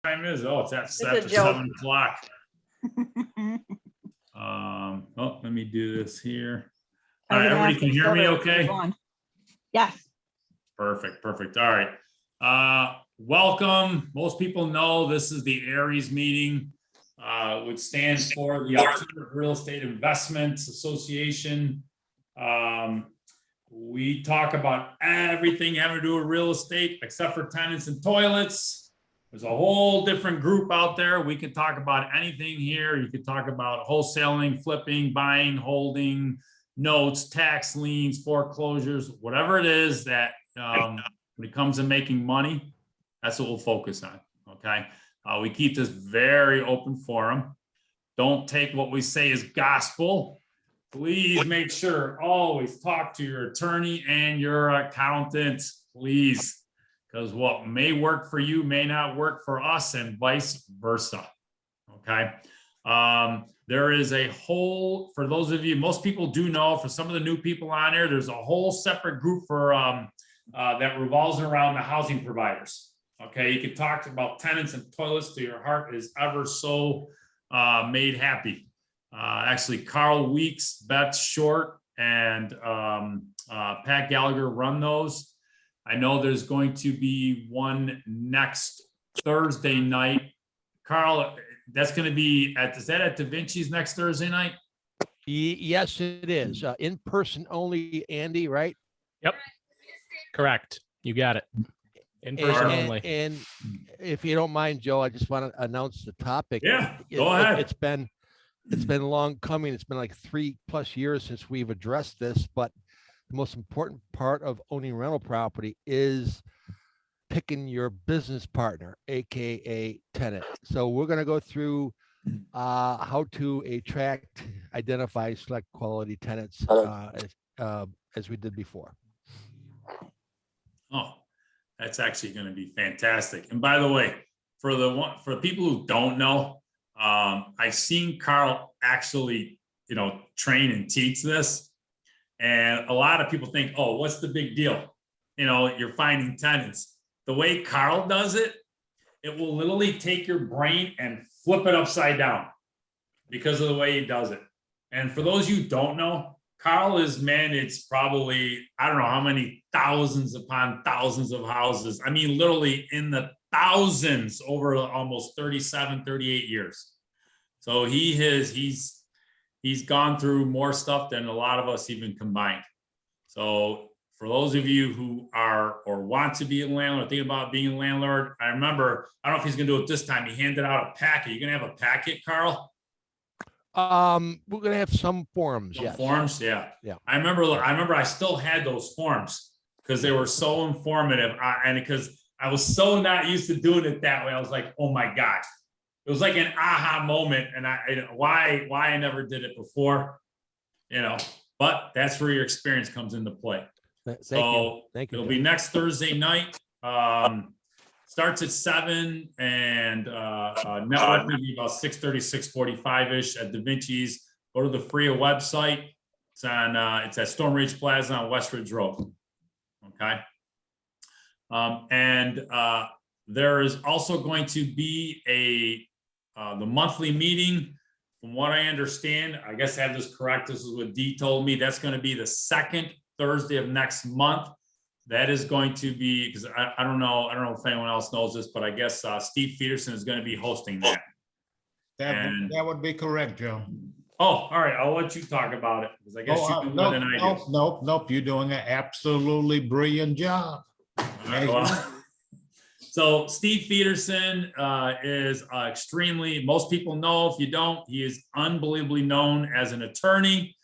time is? Oh, it's It's a after joke. 7 o'clock. Oh, let me do this here. All right, everybody can hear me okay? Yes. Perfect. All right. Welcome. Most people know this is the ARES meeting, which stands for the Alternative Real Estate Investments Association. We talk about everything having to do with real estate except for tenants and toilets. There's a whole different group out there. We can talk about anything here. You could talk about wholesaling, flipping, buying, holding, notes, tax liens, foreclosures, whatever it is that when it comes to making money, that's what we'll focus on. Okay. We keep this very open forum. Don't take what we say as gospel. Please make sure always talk to your attorney and your accountant, please, because what may work for you may not work for us and vice versa. Okay. There is a whole, for those of you, most people do know, for some of the new people on here, there's a whole separate group for that revolves around the housing providers. Okay. You can talk about tenants and toilets till your heart is ever so made happy. Actually, Carl Weeks, Beth Short, and Pat Gallagher run those. I know there's going to be one next Thursday night. Carl, that's going to be is that at Da Vinci's next Thursday night? Yes, it is. In person only, Andy, right? Yep. Correct. You got it. In person only. And if you don't mind, Joe, I just want to announce the topic. Yeah, go ahead. It's been long coming. It's been like 3+ years since we've addressed this, but the most important part of owning rental property is picking your business partner, AKA tenant. So we're going to go through how to attract, identify, select quality tenants as we did before. Oh, that's actually going to be fantastic. And by the way, for people who don't know, I've seen Carl actually, train and teach this. And a lot of people think, oh, what's the big deal? You're finding tenants. The way Carl does it, it will literally take your brain and flip it upside down because of the way he does it. And for those you don't know, Carl has managed probably, I don't know how many thousands upon thousands of houses. I mean, literally in the thousands over almost 37, 38 years. So he's gone through more stuff than a lot of us even combined. So for those of you who are or want to be a landlord, think about being a landlord. I remember, I don't know if he's gonna do it this time. He handed out a packet. You're gonna have a packet, Carl? We're gonna have some forms. Some yes. forms, yeah. I remember I still had those forms because they were so informative. And because I was so not used to doing it that way, I was like, oh my God. It was like an aha moment, and why I never did it before, but that's where your experience comes into play. Thank you. It'll be next Thursday night. Starts at 7 and network will be about 6:30, 6:45-ish at Da Vinci's. Go to the FFREIA website. It's at Storm Ridge Plaza on West Ridge Road. Okay. There is also going to be the monthly meeting. From what I understand, I guess I have this correct. This is what Dee told me. That's going to be the second Thursday of next month. That is going to be, because I don't know if anyone else knows this, but I guess Steve Peterson is going to be hosting that. That would be correct, Joe. Oh, all right. I'll let you talk about it because I guess you do more than I do. Nope. You're doing an absolutely brilliant job. So Steve Peterson is extremely, most people know, if you don't, he is unbelievably known as an attorney.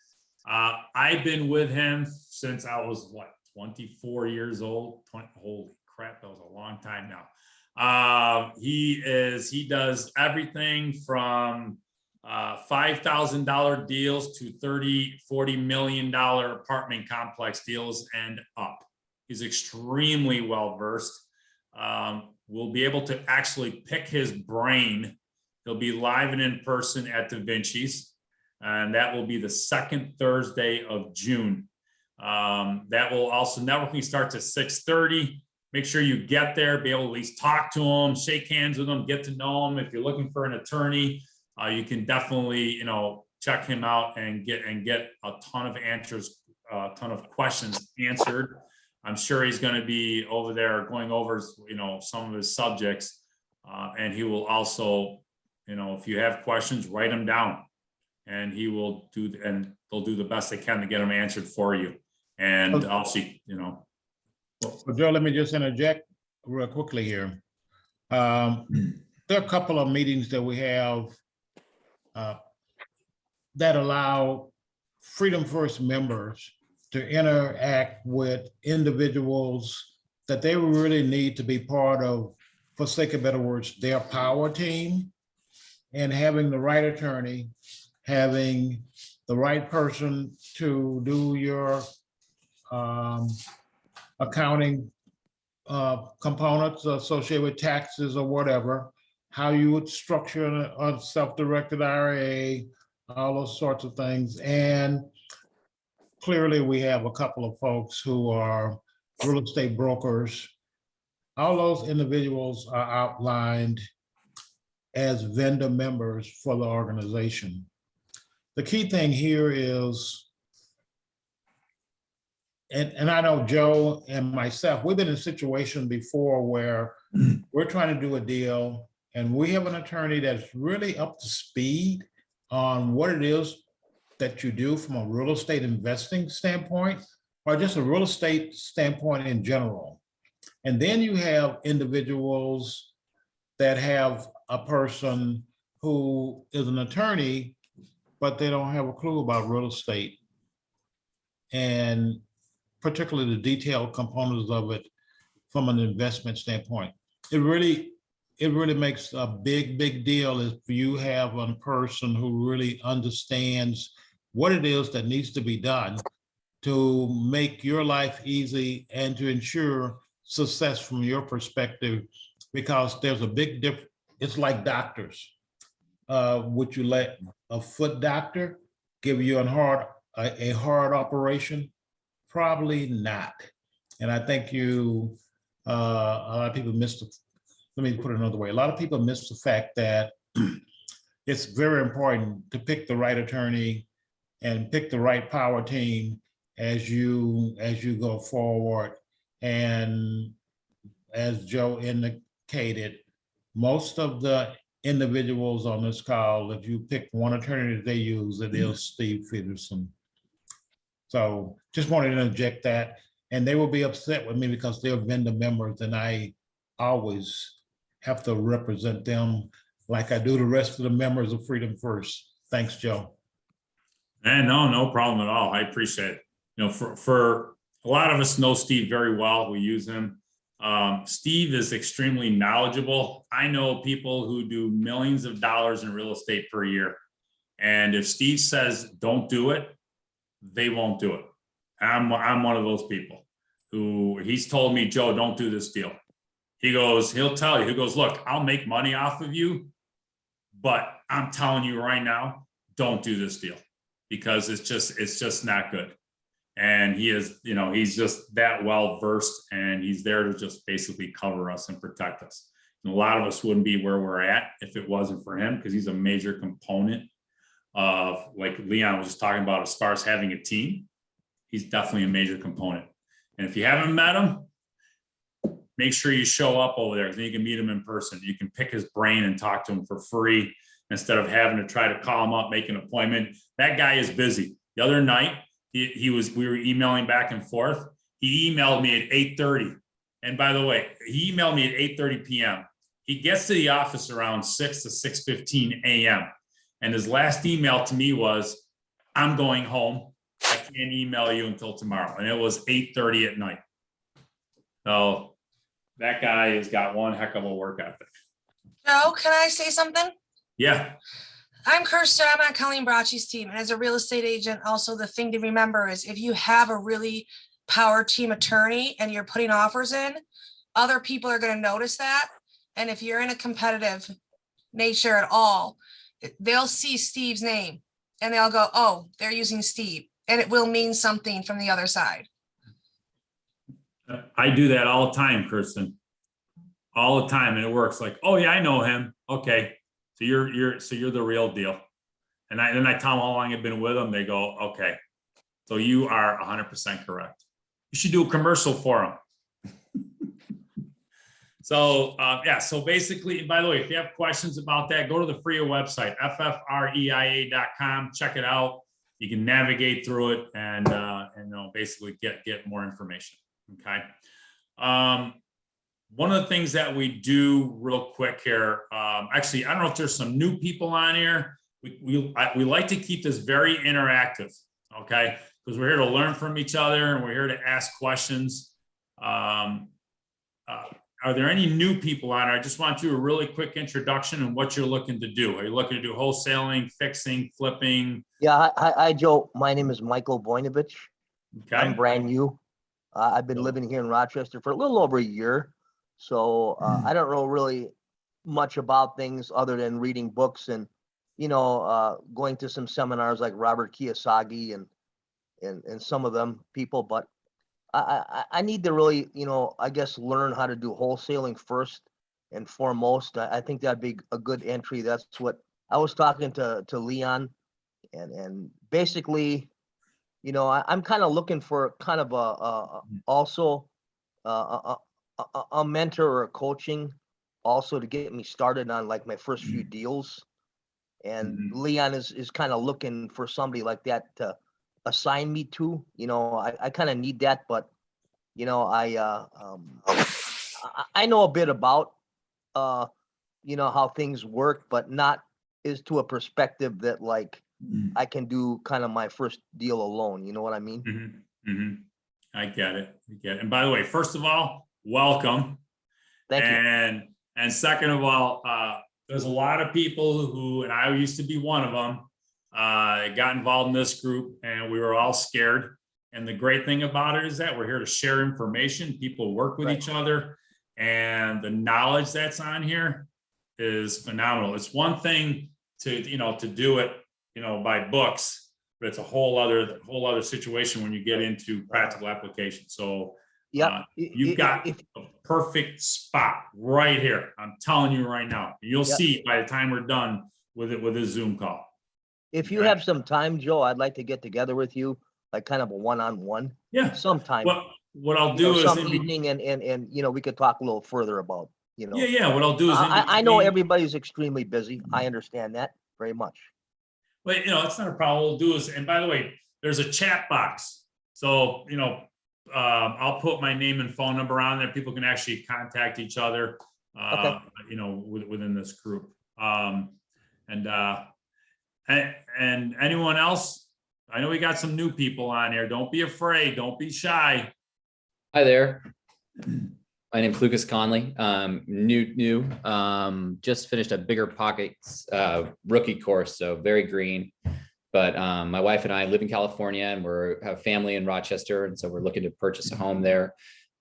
I've been with him since I was 24 years old. Holy crap, that was a long time now. He does everything from $5,000 deals to $30-40 million apartment complex deals and up. He's extremely well versed. We'll be able to actually pick his brain. He'll be live and in person at Da Vinci's, and that will be the second Thursday of June. That will also, networking starts at 6:30. make sure you get there, be able to at least talk to them, shake hands with them, get to know them. If you're looking for an attorney, you can definitely, check him out and get a ton of answers, a ton of questions answered. I'm sure he's going to be over there going over, some of his subjects. And he will also, if you have questions, write them down, and he will do, and they'll do the best they can to get them answered for you. And also, Well, Joe, let me just interject real quickly here. There are a couple of meetings that we have that allow Freedom First members to interact with individuals that they really need to be part of, for sake of better words, their power team, and having the right attorney, having the right person to do your accounting components associated with taxes or whatever, how you would structure a self-directed IRA, all those sorts of things. And clearly we have a couple of folks who are real estate brokers. All those individuals are outlined as vendor members for the organization. The key thing here is, and I know Joe and myself, we've been in a situation before where we're trying to do a deal and we have an attorney that's really up to speed on what it is that you do from a real estate investing standpoint, or just a real estate standpoint in general. And then you have individuals that have a person who is an attorney, but they don't have a clue about real estate, and particularly the detailed components of it from an investment standpoint. It really makes a big deal if you have a person who really understands what it is that needs to be done to make your life easy and to ensure success from your perspective, because there's a big difference. It's like doctors. Would you let a foot doctor give you a hard operation? Probably not. And I think a lot of people let me put it another way. A lot of people miss the fact that it's very important to pick the right attorney and pick the right power team as you go forward. And as Joe indicated, most of the individuals on this call, if you pick one attorney that they use, it is Steve Peterson. So just wanted to interject that. And they will be upset with me because they're vendor members and I always have to represent them like I do the rest of the members of Freedom First. Thanks, Joe. And no problem at all. I appreciate it. For a lot of us know Steve very well. We use him. Steve is extremely knowledgeable. I know people who do millions of dollars in real estate per year. And if Steve says, don't do it, they won't do it. I'm one of those people who he's told me, Joe, don't do this deal. He'll tell you, he goes, look, I'll make money off of you, but I'm telling you right now, don't do this deal because it's just not good. And he is, he's just that well versed and he's there to just basically cover us and protect us. And a lot of us wouldn't be where we're at if it wasn't for him, because he's a major component of, like Leon was just talking about, as far as having a team. He's definitely a major component. And if you haven't met him, make sure you show up over there, then you can meet him in person. You can pick his brain and talk to him for free instead of having to try to call him up, make an appointment. That guy is busy. The other night, we were emailing back and forth. He emailed me at 8:30. And by the way, he emailed me at 8:30 p.m. He gets to the office around 6 to 6:15 a.m. And his last email to me was, I'm going home. I can't email you until tomorrow. And it was 8:30 at night. So that guy has got one heck of a work ethic. Joe, can I say something? Yeah. I'm Kirsten. I'm on Colleen Bracci's team. And as a real estate agent, also the thing to remember is if you have a really power team attorney and you're putting offers in, other people are going to notice that. And if you're in a competitive nature at all, they'll see Steve's name and they'll go, oh, they're using Steve. And it will mean something from the other side. I do that all the time, Kirsten. All the time, and it works. Like, oh yeah, I know him. Okay, so you're the real deal. And then I tell them how long I've been with them. They go, okay, so you are 100% correct. You should do a commercial for them. So yeah, so basically, by the way, if you have questions about that, go to the FFREIA website, FFREIA.com. Check it out. You can navigate through it and basically get more information. Okay. One of the things that we do real quick here, actually, I don't know if there's some new people on here. We like to keep this very interactive, okay? Because we're here to learn from each other and we're here to ask questions. Are there any new people on here? I just want you a really quick introduction and what you're looking to do. Are you looking to do wholesaling, fixing, flipping? Yeah, hi, Joe. My name is Michael Voinovich. Okay. I'm brand new. I've been living here in Rochester for a little over a year. So I don't know really much about things other than reading books and, going to some seminars like Robert Kiyosaki and some of them people. But I need to really, I guess, learn how to do wholesaling first and foremost. I think that'd be a good entry. That's what I was talking to Leon and basically, I'm kind of looking for kind of also a mentor or a coaching also to get me started on like my first few deals. And Leon is kind of looking for somebody like that to assign me to, I kind of need that, but I know a bit about, how things work, but not is to a perspective that like I can do kind of my first deal alone. You know what I mean? I get it. And by the way, first of all, welcome. Thank you. And second of all, there's a lot of people who, and I used to be one of them, got involved in this group and we were all scared. And the great thing about it is that we're here to share information. People work with each other and the knowledge that's on here is phenomenal. It's one thing to do it, by books, but it's a whole other situation when you get into practical application. So Yeah, you've got a perfect spot right here. I'm telling you right now. You'll see by the time we're done with a Zoom call. If you have some time, Joe, I'd like to get together with you, like kind of a one-on-one. Yeah. Sometime. What I'll do is some evening and we could talk a little further about, Yeah. What I'll do is I know everybody's extremely busy. I understand that very much. But it's not a problem. What we'll do is, and by the way, there's a chat box. So, I'll put my name and phone number on there. People can actually contact each other, within this group. And anyone else? I know we got some new people on here. Don't be afraid. Don't be shy. Hi there. My name's Lucas Conley. New. Just finished a Bigger Pockets rookie course, so very green. But my wife and I live in California, and we have family in Rochester, and so we're looking to purchase a home there.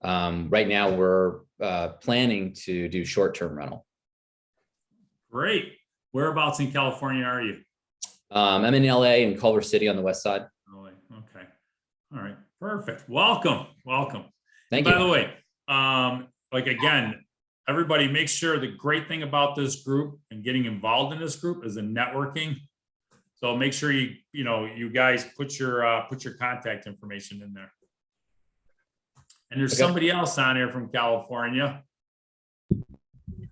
Right now, we're planning to do short-term rental. Great. Whereabouts in California are you? I'm in LA in Culver City on the west side. Okay. All right. Perfect. Welcome. Thank you. By the way, again, everybody make sure the great thing about this group and getting involved in this group is the networking. So make sure you guys put your contact information in there. And there's somebody else on here from California.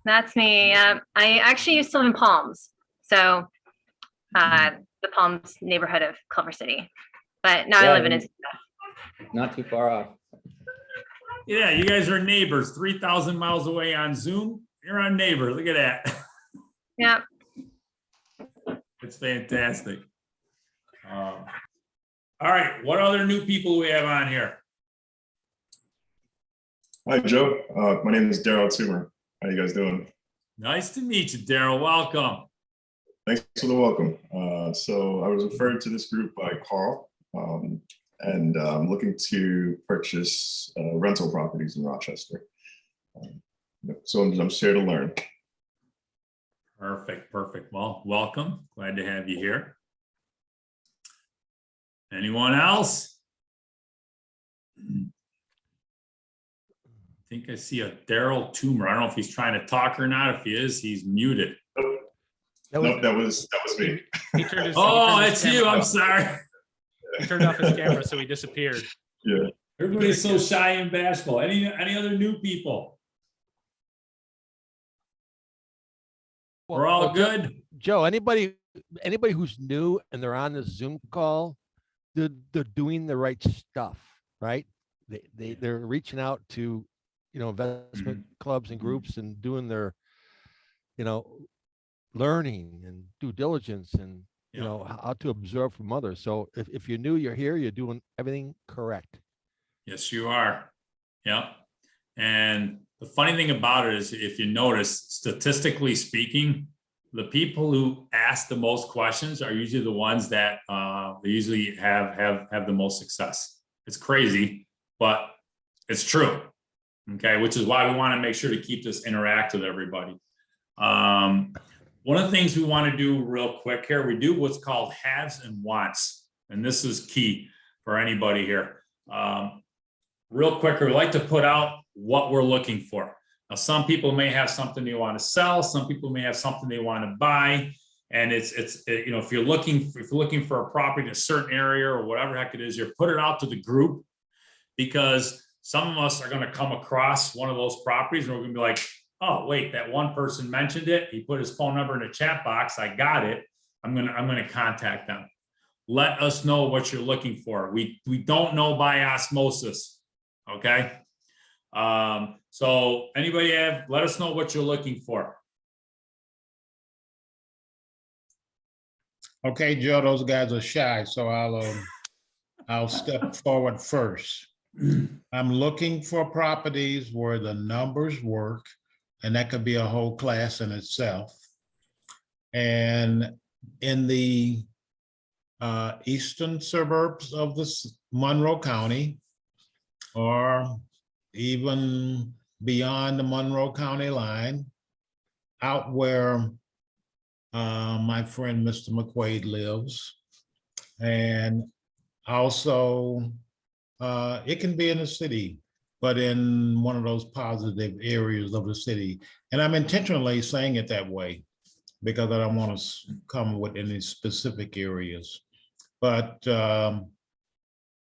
That's me. I actually used to live in Palms. So the Palms neighborhood of Culver City, but now I live in Encino. Not too far off. Yeah, you guys are neighbors, 3,000 miles away on Zoom. You're on neighbor. Look at that. Yeah. It's fantastic. All right. What other new people do we have on here? Hi, Joe. My name is Daryl Toomer. How you guys doing? Nice to meet you, Daryl. Welcome. Thanks for the welcome. So I was referred to this group by Carl, and I'm looking to purchase rental properties in Rochester. So I'm just here to learn. Perfect. Well, welcome. Glad to have you here. Anyone else? think I see a Daryl Toomer. I don't know if he's trying to talk or not. If he is, he's muted. Nope, that was me. He turned his, Oh, he turned his it's you. camera I'm off. sorry. He turned off his camera, so he disappeared. Yeah. Everybody's so shy and bashful. Any other new people? We're all good. Joe, anybody who's new and they're on this Zoom call, they're doing the right stuff, right? They're reaching out to, investment clubs and groups and doing their, learning and due diligence and, how to observe from others. So if you're new, you're here, you're doing everything correct. Yes, you are. Yeah. And the funny thing about it is, if you notice, statistically speaking, the people who ask the most questions are usually the ones that they usually have the most success. It's crazy, but it's true. Okay, which is why we want to make sure to keep this interactive with everybody. One of the things we want to do real quick here, we do what's called haves and wants, and this is key for anybody here. Real quick, we like to put out what we're looking for. Now, some people may have something they want to sell. Some people may have something they want to buy. And if you're looking for a property in a certain area or whatever heck it is, you put it out to the group, because some of us are going to come across one of those properties and we're going to be like, oh, wait, that one person mentioned it. He put his phone number in the chat box. I got it. I'm going to contact them. Let us know what you're looking for. We don't know by osmosis. Okay. So anybody let us know what you're looking for. Okay, Joe, those guys are shy, so I'll step forward first. I'm looking for properties where the numbers work, and that could be a whole class in itself. And in the eastern suburbs of this Monroe County, or even beyond the Monroe County line, out where my friend Mr. McQuaid lives. And also, it can be in the city, but in one of those positive areas of the city. And I'm intentionally saying it that way because I don't want to come with any specific areas. But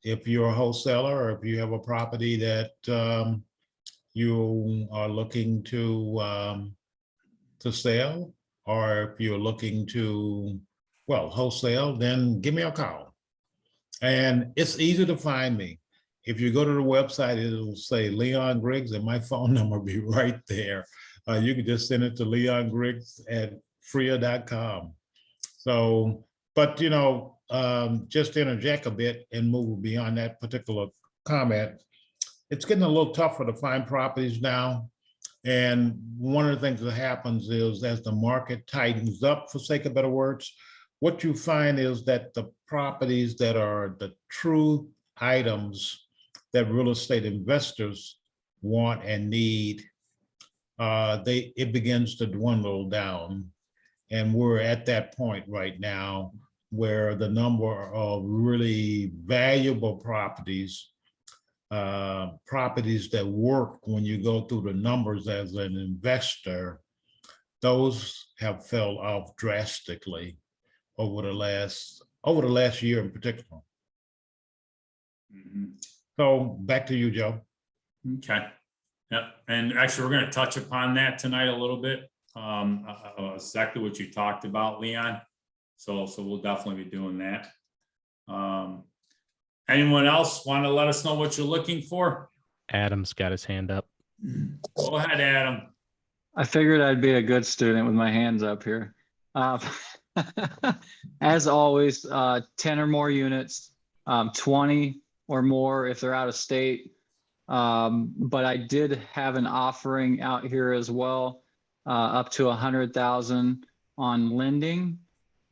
if you're a wholesaler, or if you have a property that you are looking to sell, or if you're looking to, wholesale, then give me a call. And it's easy to find me. If you go to the website, it'll say Leon Griggs, and my phone number will be right there. You can just send it to leongriggs@FFREIA.com. So, but just to interject a bit and move beyond that particular comment, it's getting a little tougher to find properties now. And one of the things that happens is, as the market tightens up, for sake of better words, what you find is that the properties that are the true items that real estate investors want and need, it begins to dwindle down. And we're at that point right now where the number of really valuable properties that work when you go through the numbers as an investor, those have fell off drastically over the last year in particular. So back to you, Joe. Okay. Yeah, and actually, we're going to touch upon that tonight a little bit. Exactly what you talked about, Leon. So we'll definitely be doing that. Anyone else want to let us know what you're looking for? Adam's got his hand up. Go ahead, Adam. I figured I'd be a good student with my hands up here. As always, 10 or more units, 20 or more if they're out of state. But I did have an offering out here as well, up to 100,000 on lending.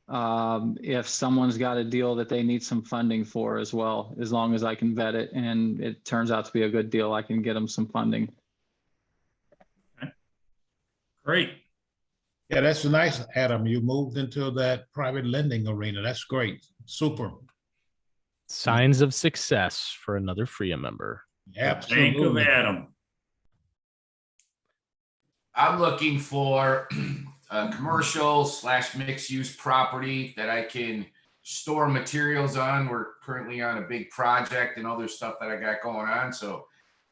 If someone's got a deal that they need some funding for as well, as long as I can vet it and it turns out to be a good deal, I can get them some funding. Okay. Great. Yeah, that's nice, Adam. You moved into that private lending arena. That's great. Super. Signs of success for another FFREIA member. Absolutely. Bank of Adam. I'm looking for a commercial / mixed use property that I can store materials on. We're currently on a big project and other stuff that I got going on. So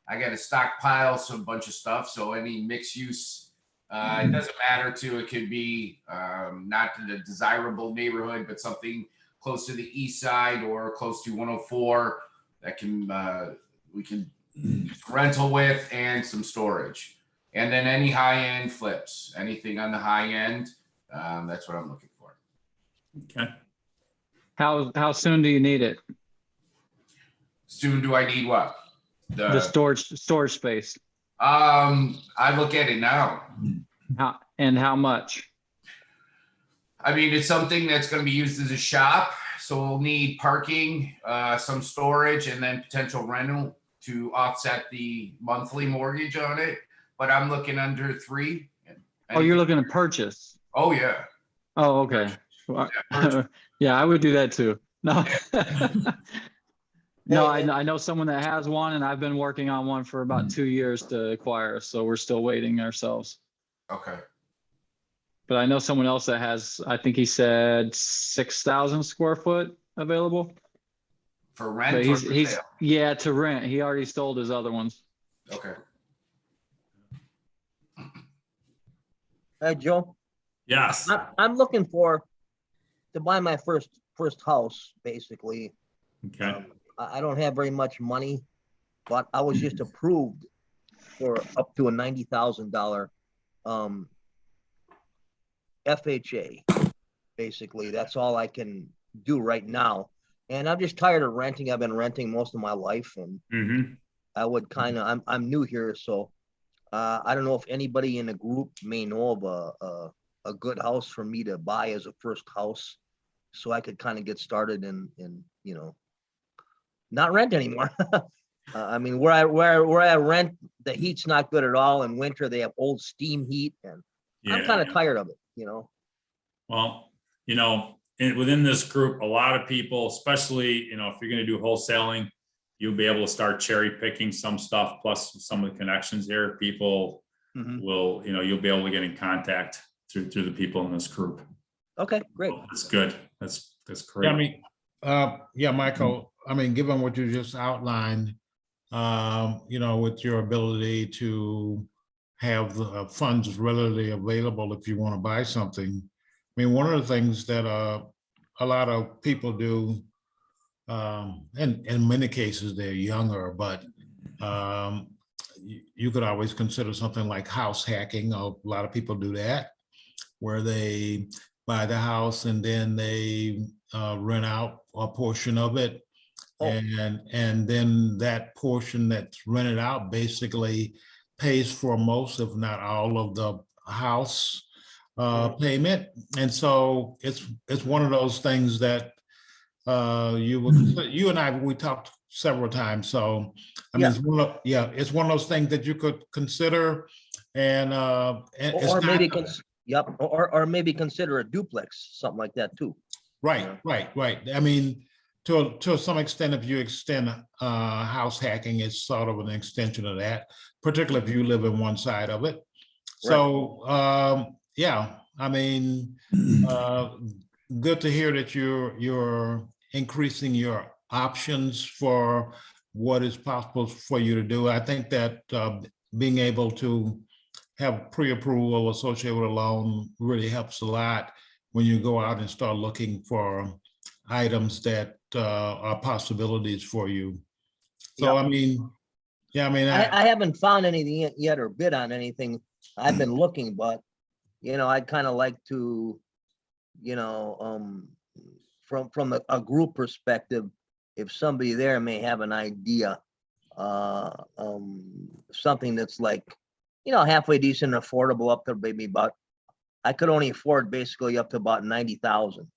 I got to stockpile some bunch of stuff. So any mixed use, it doesn't matter to, it could be not in a desirable neighborhood, but something close to the east side or close to 104 that can, we can rental with and some storage. And then any high-end flips, anything on the high end, that's what I'm looking for. Okay. How soon do you need it? Soon do I need what? The storage space. I look at it now. How much? I mean, it's something that's going to be used as a shop, so we'll need parking, some storage, and then potential rental to offset the monthly mortgage on it. But I'm looking under 3. Oh, you're looking to purchase. Oh yeah. Oh, okay. Yeah, I would do that too. No. No, I know someone that has one, and I've been working on one for about 2 years to acquire, so we're still waiting ourselves. Okay. But I know someone else that has, I think he said 6,000 square foot available. For rent But or for he's sale? yeah, to rent. He already sold his other ones. Okay. Hey, Joe, Yes. I'm looking to buy my first house, basically. Okay. I don't have very much money, but I was just approved for up to a $90,000 FHA. Basically, that's all I can do right now. And I'm just tired of renting. I've been renting most of my life, and I would I'm new here, so I don't know if anybody in the group may know of a good house for me to buy as a first house, so I could kind of get started and not rent anymore. I mean, where I rent, the heat's not good at all. In winter, they have old steam heat, and I'm kind of tired of it, Well, within this group, a lot of people, especially, if you're going to do wholesaling, you'll be able to start cherry picking some stuff, plus some of the connections here. People will, you'll be able to get in contact through the people in this group. Okay, great. That's good. That's great. Yeah, I mean, Michael, I mean, given what you just outlined, with your ability to have the funds readily available if you want to buy something. I mean, one of the things that a lot of people do, and in many cases they're younger, but you could always consider something like house hacking. A lot of people do that, where they buy the house and then they rent out a portion of it. And then that portion that's rented out basically pays for most, if not all, of the house payment. And so it's one of those things that you and I, we talked several times. So I mean, it's one of those things that you could consider, and or maybe consider a duplex, something like that too. Right. I mean, to some extent, if you extend house hacking, it's sort of an extension of that, particularly if you live in one side of it. So, I mean, good to hear that you're increasing your options for what is possible for you to do. I think that being able to have pre-approval associated with a loan really helps a lot when you go out and start looking for items that are possibilities for you. So, I mean, I haven't found anything yet or bid on anything. I've been looking, but I'd kind of like to, from a group perspective, if somebody there may have an idea, something that's like, halfway decent, affordable, up to maybe about, I could only afford basically up to about 90,000.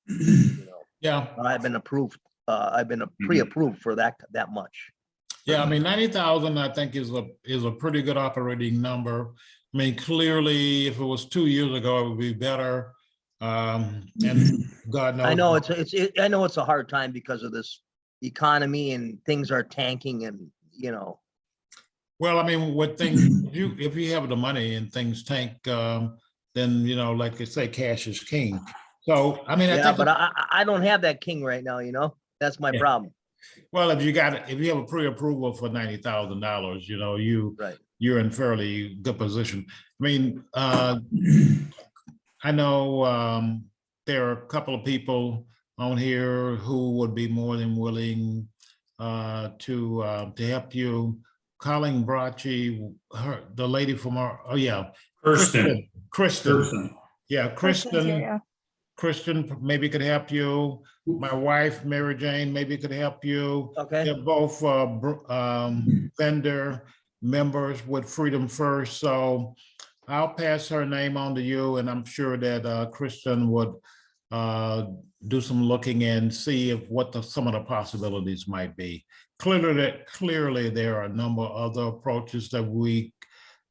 Yeah, I've been approved. I've been pre-approved for that much. Yeah, I mean, 90,000, I think is a pretty good operating number. I mean, clearly, if it was 2 years ago, it would be better. And God knows. I know it's a hard time because of this economy and things are tanking, and Well, I mean, with things, if you have the money and things tank, then, you know, like they say, cash is king. So, I mean, I Yeah, think, but I don't have that king right now, you know? That's my Yeah. problem. well, if you have a pre-approval for $90,000, you know, Right. you're in fairly good position. I mean, I know there are a couple of people on here who would be more than willing to help you. Colleen Bracci, the lady from oh yeah, Kirsten. Kristen. Yeah, Kristen's here, yeah. Kristen maybe could help you. My wife, Mary Jane, maybe could help you. Okay. They're both vendor members with Freedom First. So I'll pass her name on to you, and I'm sure that Kristen would do some looking and see if some of the possibilities might be. Clearly there are a number of other approaches that we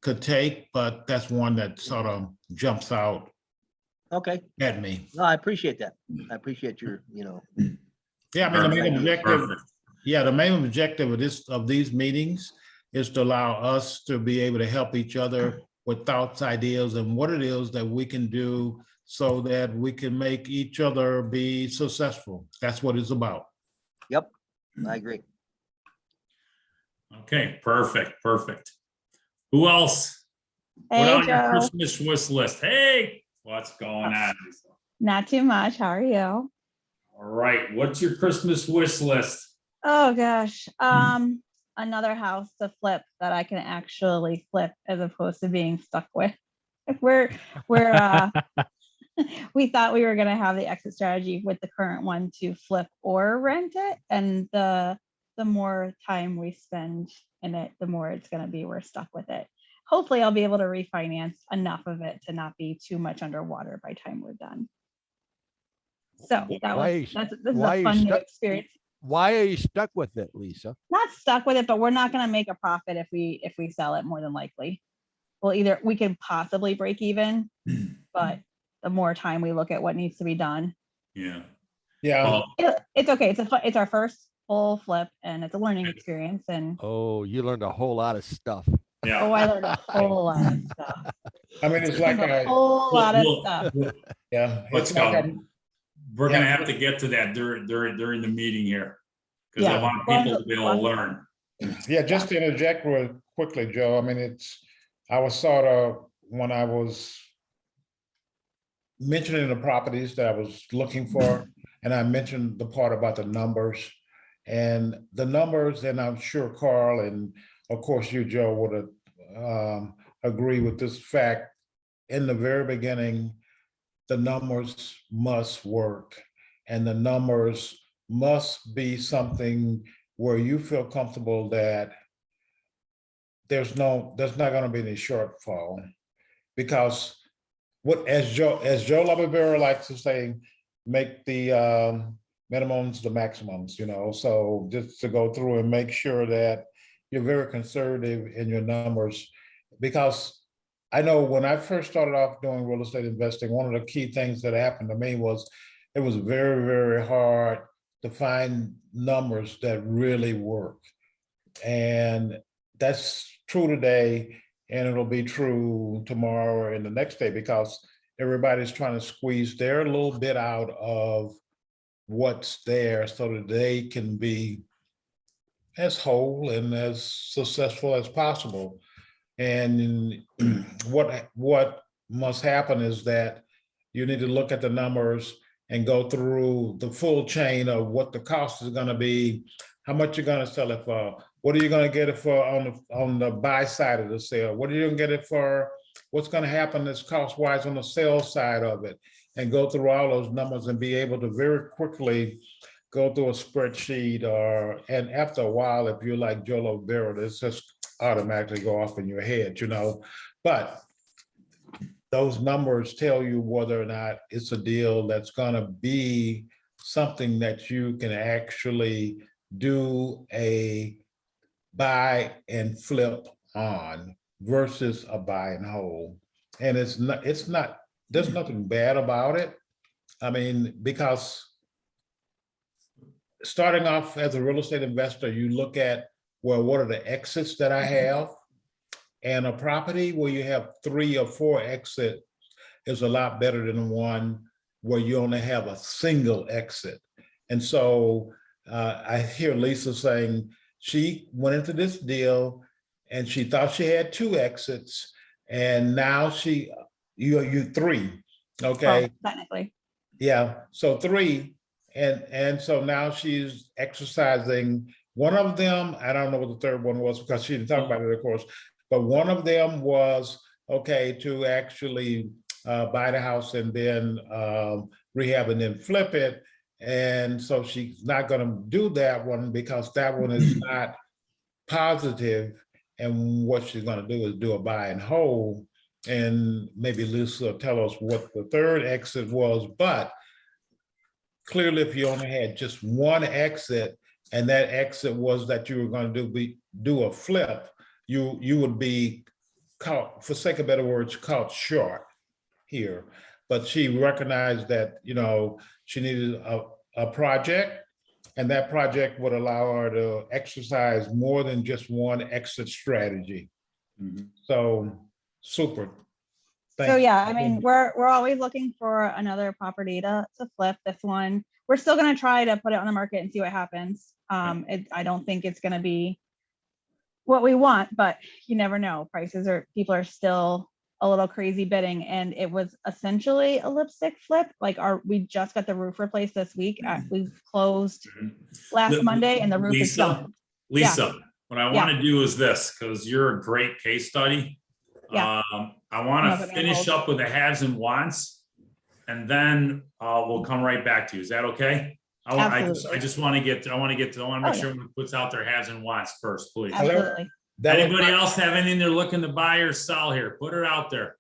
could take, but that's one that sort of jumps out Okay. at me. No, I appreciate that. I appreciate your, Yeah, I mean, the main objective, Perfect. the main objective of these meetings is to allow us to be able to help each other with thoughts, ideas, and what it is that we can do so that we can make each other be successful. That's what it's about. Yep, I agree. Okay, perfect. Who else? Put Hey, on your Joe. Christmas wish list. Hey, what's going on? Not too much. How are you? All right, what's your Christmas wish list? Oh gosh. Another house to flip that I can actually flip as opposed to being stuck with. We're we thought we were gonna have the exit strategy with the current one to flip or rent it. And the more time we spend in it, the more it's gonna be we're stuck with it. Hopefully I'll be able to refinance enough of it to not be too much underwater by the time we're done. So this is a fun new experience. Why are you stuck with it, Lisa? Not stuck with it, but we're not going to make a profit if we sell it, more than likely. Well, we can possibly break even, but the more time we look at what needs to be done. Yeah. It's okay. It's our first full flip, and it's a learning experience. And oh, you learned a whole lot of stuff. Yeah. Oh, I learned a whole lot of stuff. I mean, it's like a whole lot of stuff. Yeah. Let's go. We're gonna have to get to that during the meeting here. Because I want people to be able to learn. Yeah, just to interject real quickly, Joe. I mean, I was sort of, when I was mentioning the properties that I was looking for, and I mentioned the part about the numbers. And the numbers, and I'm sure Carl and of course you, Joe, would agree with this fact. In the very beginning, the numbers must work, and the numbers must be something where you feel comfortable that there's not going to be any shortfall, because as Joe Labavera likes to say, make the minimums the maximums, you know. So just to go through and make sure that you're very conservative in your numbers, because I know when I first started off doing real estate investing, one of the key things that happened to me was it was very, very hard to find numbers that really work. And that's true today, and it'll be true tomorrow and the next day, because everybody's trying to squeeze their little bit out of what's there so that they can be as whole and as successful as possible. And what must happen is that you need to look at the numbers and go through the full chain of what the cost is going to be, how much you're going to sell it for, what are you going to get it for on the buy side of the sale, what are you going to get it for, what's going to happen that's cost-wise on the sales side of it, and go through all those numbers and be able to very quickly go through a spreadsheet, and after a while, if you're like Joe Lovera, it's just automatically go off in your head, you know. But those numbers tell you whether or not it's a deal that's going to be something that you can actually do a buy and flip on versus a buy and hold. And it's not, there's nothing bad about it. I mean, because starting off as a real estate investor, you look at, well, what are the exits that I have? And a property where you have 3 or 4 exits is a lot better than one where you only have a single exit. And so I hear Lisa saying she went into this deal and she thought she had 2 exits, and now you 3. Okay. Well, technically. Yeah, so 3, and so now she's exercising. One of them, I don't know what the third one was because she didn't talk about it, of course, but one of them was, okay, to actually buy the house and then rehab and then flip it. And so she's not gonna do that one because that one is not positive. And what she's gonna do is do a buy and hold. And maybe Lisa will tell us what the third exit was, but clearly if you only had just one exit and that exit was that you were going to do a flip, you would be caught, for sake of better words, caught short here. But she recognized that, she needed a project, and that project would allow her to exercise more than just one exit strategy. So super. So yeah, I mean, we're always looking for another property to flip. This one, we're still gonna try to put it on the market and see what happens. I don't think it's gonna be what we want, but you never know. People are still a little crazy bidding, and it was essentially a lipstick flip. Like we just got the roof replaced this week. We closed last Monday, and the roof is done. Lisa, what I want to do is this, because you're a great case study. Yeah. I want to finish up with the haves and wants, and then we'll come right back to you. Is that okay? I just want to make sure everyone puts out their haves and wants first, please. Absolutely. Anybody else have anything they're looking to buy or sell here? Put it out there.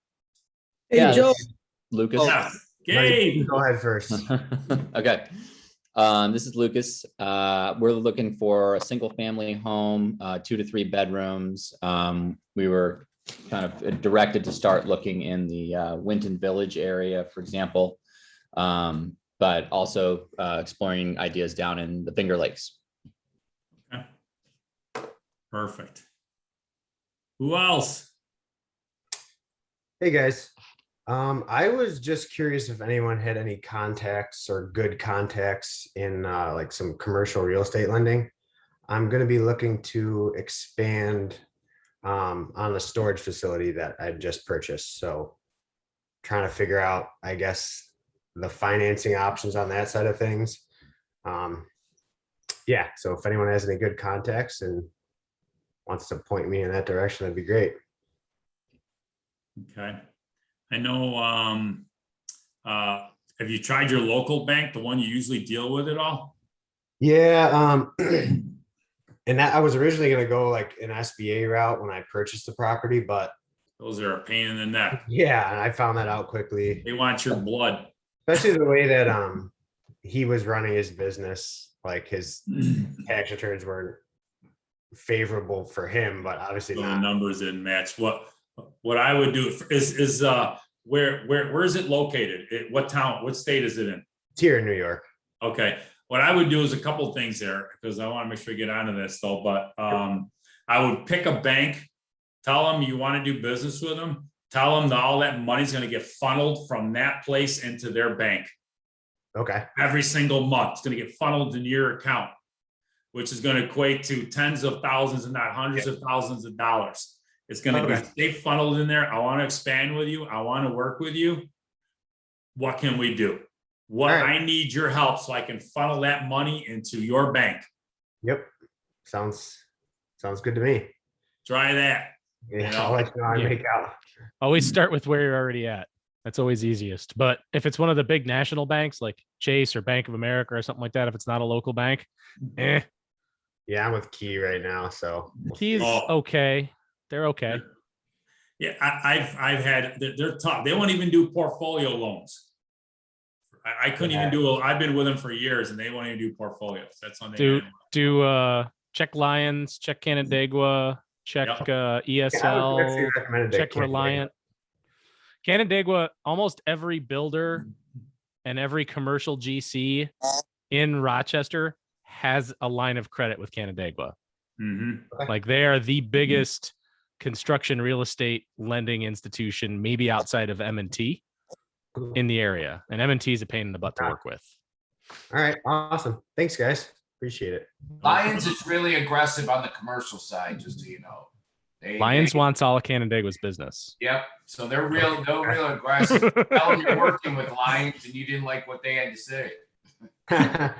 Hey, Joe. Lucas. Yeah. Gabe. Go ahead first. Okay. This is Lucas. We're looking for a single family home, 2 to 3 bedrooms. We were kind of directed to start looking in the Winton Village area, for example, but also exploring ideas down in the Finger Lakes. Okay. Perfect. Who else? Hey guys. I was just curious if anyone had any contacts or good contacts in like some commercial real estate lending. I'm going to be looking to expand on the storage facility that I just purchased. So trying to figure out, I guess, the financing options on that side of things. Yeah, so if anyone has any good contacts and wants to point me in that direction, that'd be great. Okay. I know, have you tried your local bank, the one you usually deal with at all? Yeah, and that I was originally going to go like an SBA route when I purchased the property, but those are a pain in the neck. Yeah, and I found that out quickly. They want your blood. Especially the way that he was running his business, like his tax returns weren't favorable for him, but obviously the numbers didn't match. What I would do is where is it located? What town, what state is it in? It's here in New York. Okay. What I would do is a couple of things there, because I want to make sure we get onto this though, but I would pick a bank, tell them you want to do business with them, tell them that all that money's going to get funneled from that place into their bank. Okay. Every single month, it's going to get funneled into your account, which is going to equate to tens of thousands and not hundreds of thousands of dollars. It's going to stay funneled in there. I want to expand with you. I want to work with you. What can we do? I need your help so I can funnel that money into your bank. Yep. Sounds good to me. Try that. Yeah, I'll let you know how I make out. Always start with where you're already at. That's always easiest. But if it's one of the big national banks like Chase or Bank of America or something like that, if it's not a local bank, Yeah, I'm with Key right now. So Key's okay. They're okay. Yeah, I've had, they're tough. They won't even do portfolio loans. I couldn't even do I've been with them for years and they won't even do portfolios. That's on do check Lions, check Canandaigua, check ESL, check Reliant. Canandaigua, almost every builder and every commercial GC in Rochester has a line of credit with Canandaigua. Like they are the biggest construction real estate lending institution, maybe outside of M&T in the area. And M&T is a pain in the butt to work with. All right, awesome. Thanks, guys. Appreciate it. Lions is really aggressive on the commercial side, just so you know. Lions wants all of Canandaigua's business. Yep. So they're real aggressive. Tell them you're working with Lions and you didn't like what they had to say. That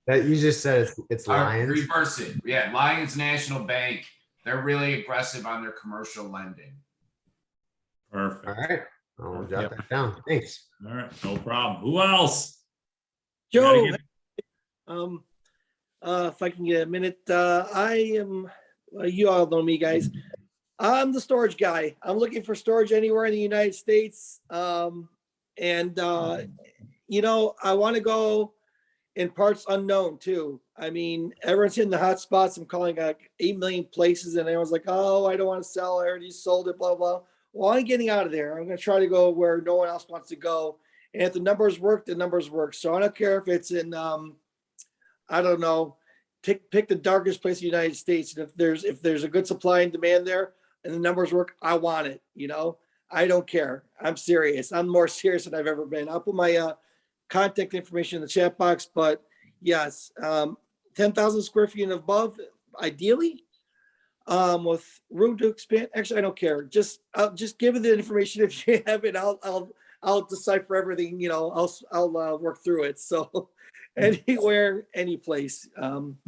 you just said it's Lions. Reverse it. Yeah, Lions National Bank. They're really aggressive on their commercial lending. Perfect. All right. I'll jot that down. Thanks. All right, no problem. Who else? Joe, if I can get a minute, I am, you all know me, guys. I'm the storage guy. I'm looking for storage anywhere in the United States. You know, I want to go in parts unknown too. I mean, everyone's hitting the hot spots. I'm calling like 8 million places and everyone's like, oh, I don't want to sell. I already sold it, blah, blah. Well, I'm getting out of there. I'm going to try to go where no one else wants to go. And if the numbers work, the numbers work. So I don't care if it's in, I don't know, pick the darkest place in the United States. And if there's a good supply and demand there and the numbers work, I want it. You know, I don't care. I'm serious. I'm more serious than I've ever been. I'll put my contact information in the chat box, but yes, 10,000 square feet and above, ideally, with room to expand. Actually, I don't care. Just give it the information if you have it. I'll decipher everything. You know, I'll work through it. So anywhere, any place.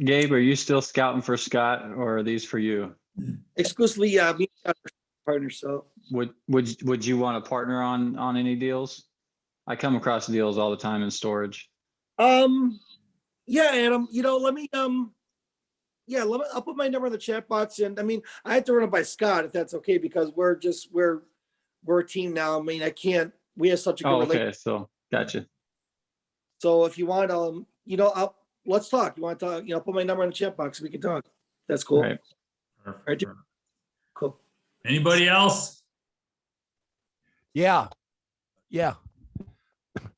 Gabe, are you still scouting for Scott, or are these for you? Exclusively, yeah, me and partners. So would you want to partner on any deals? I come across deals all the time in storage. Yeah, Adam, you know, let me I'll put my number in the chat box. And I mean, I have to run it by Scott if that's okay, because we're a team now. I mean, we have such a good relationship. Okay, so gotcha. So if you want, you know, let's talk. You want to talk, you know, put my number in the chat box. We can talk. That's cool. All right. Perfect. Cool. Anybody else? Yeah.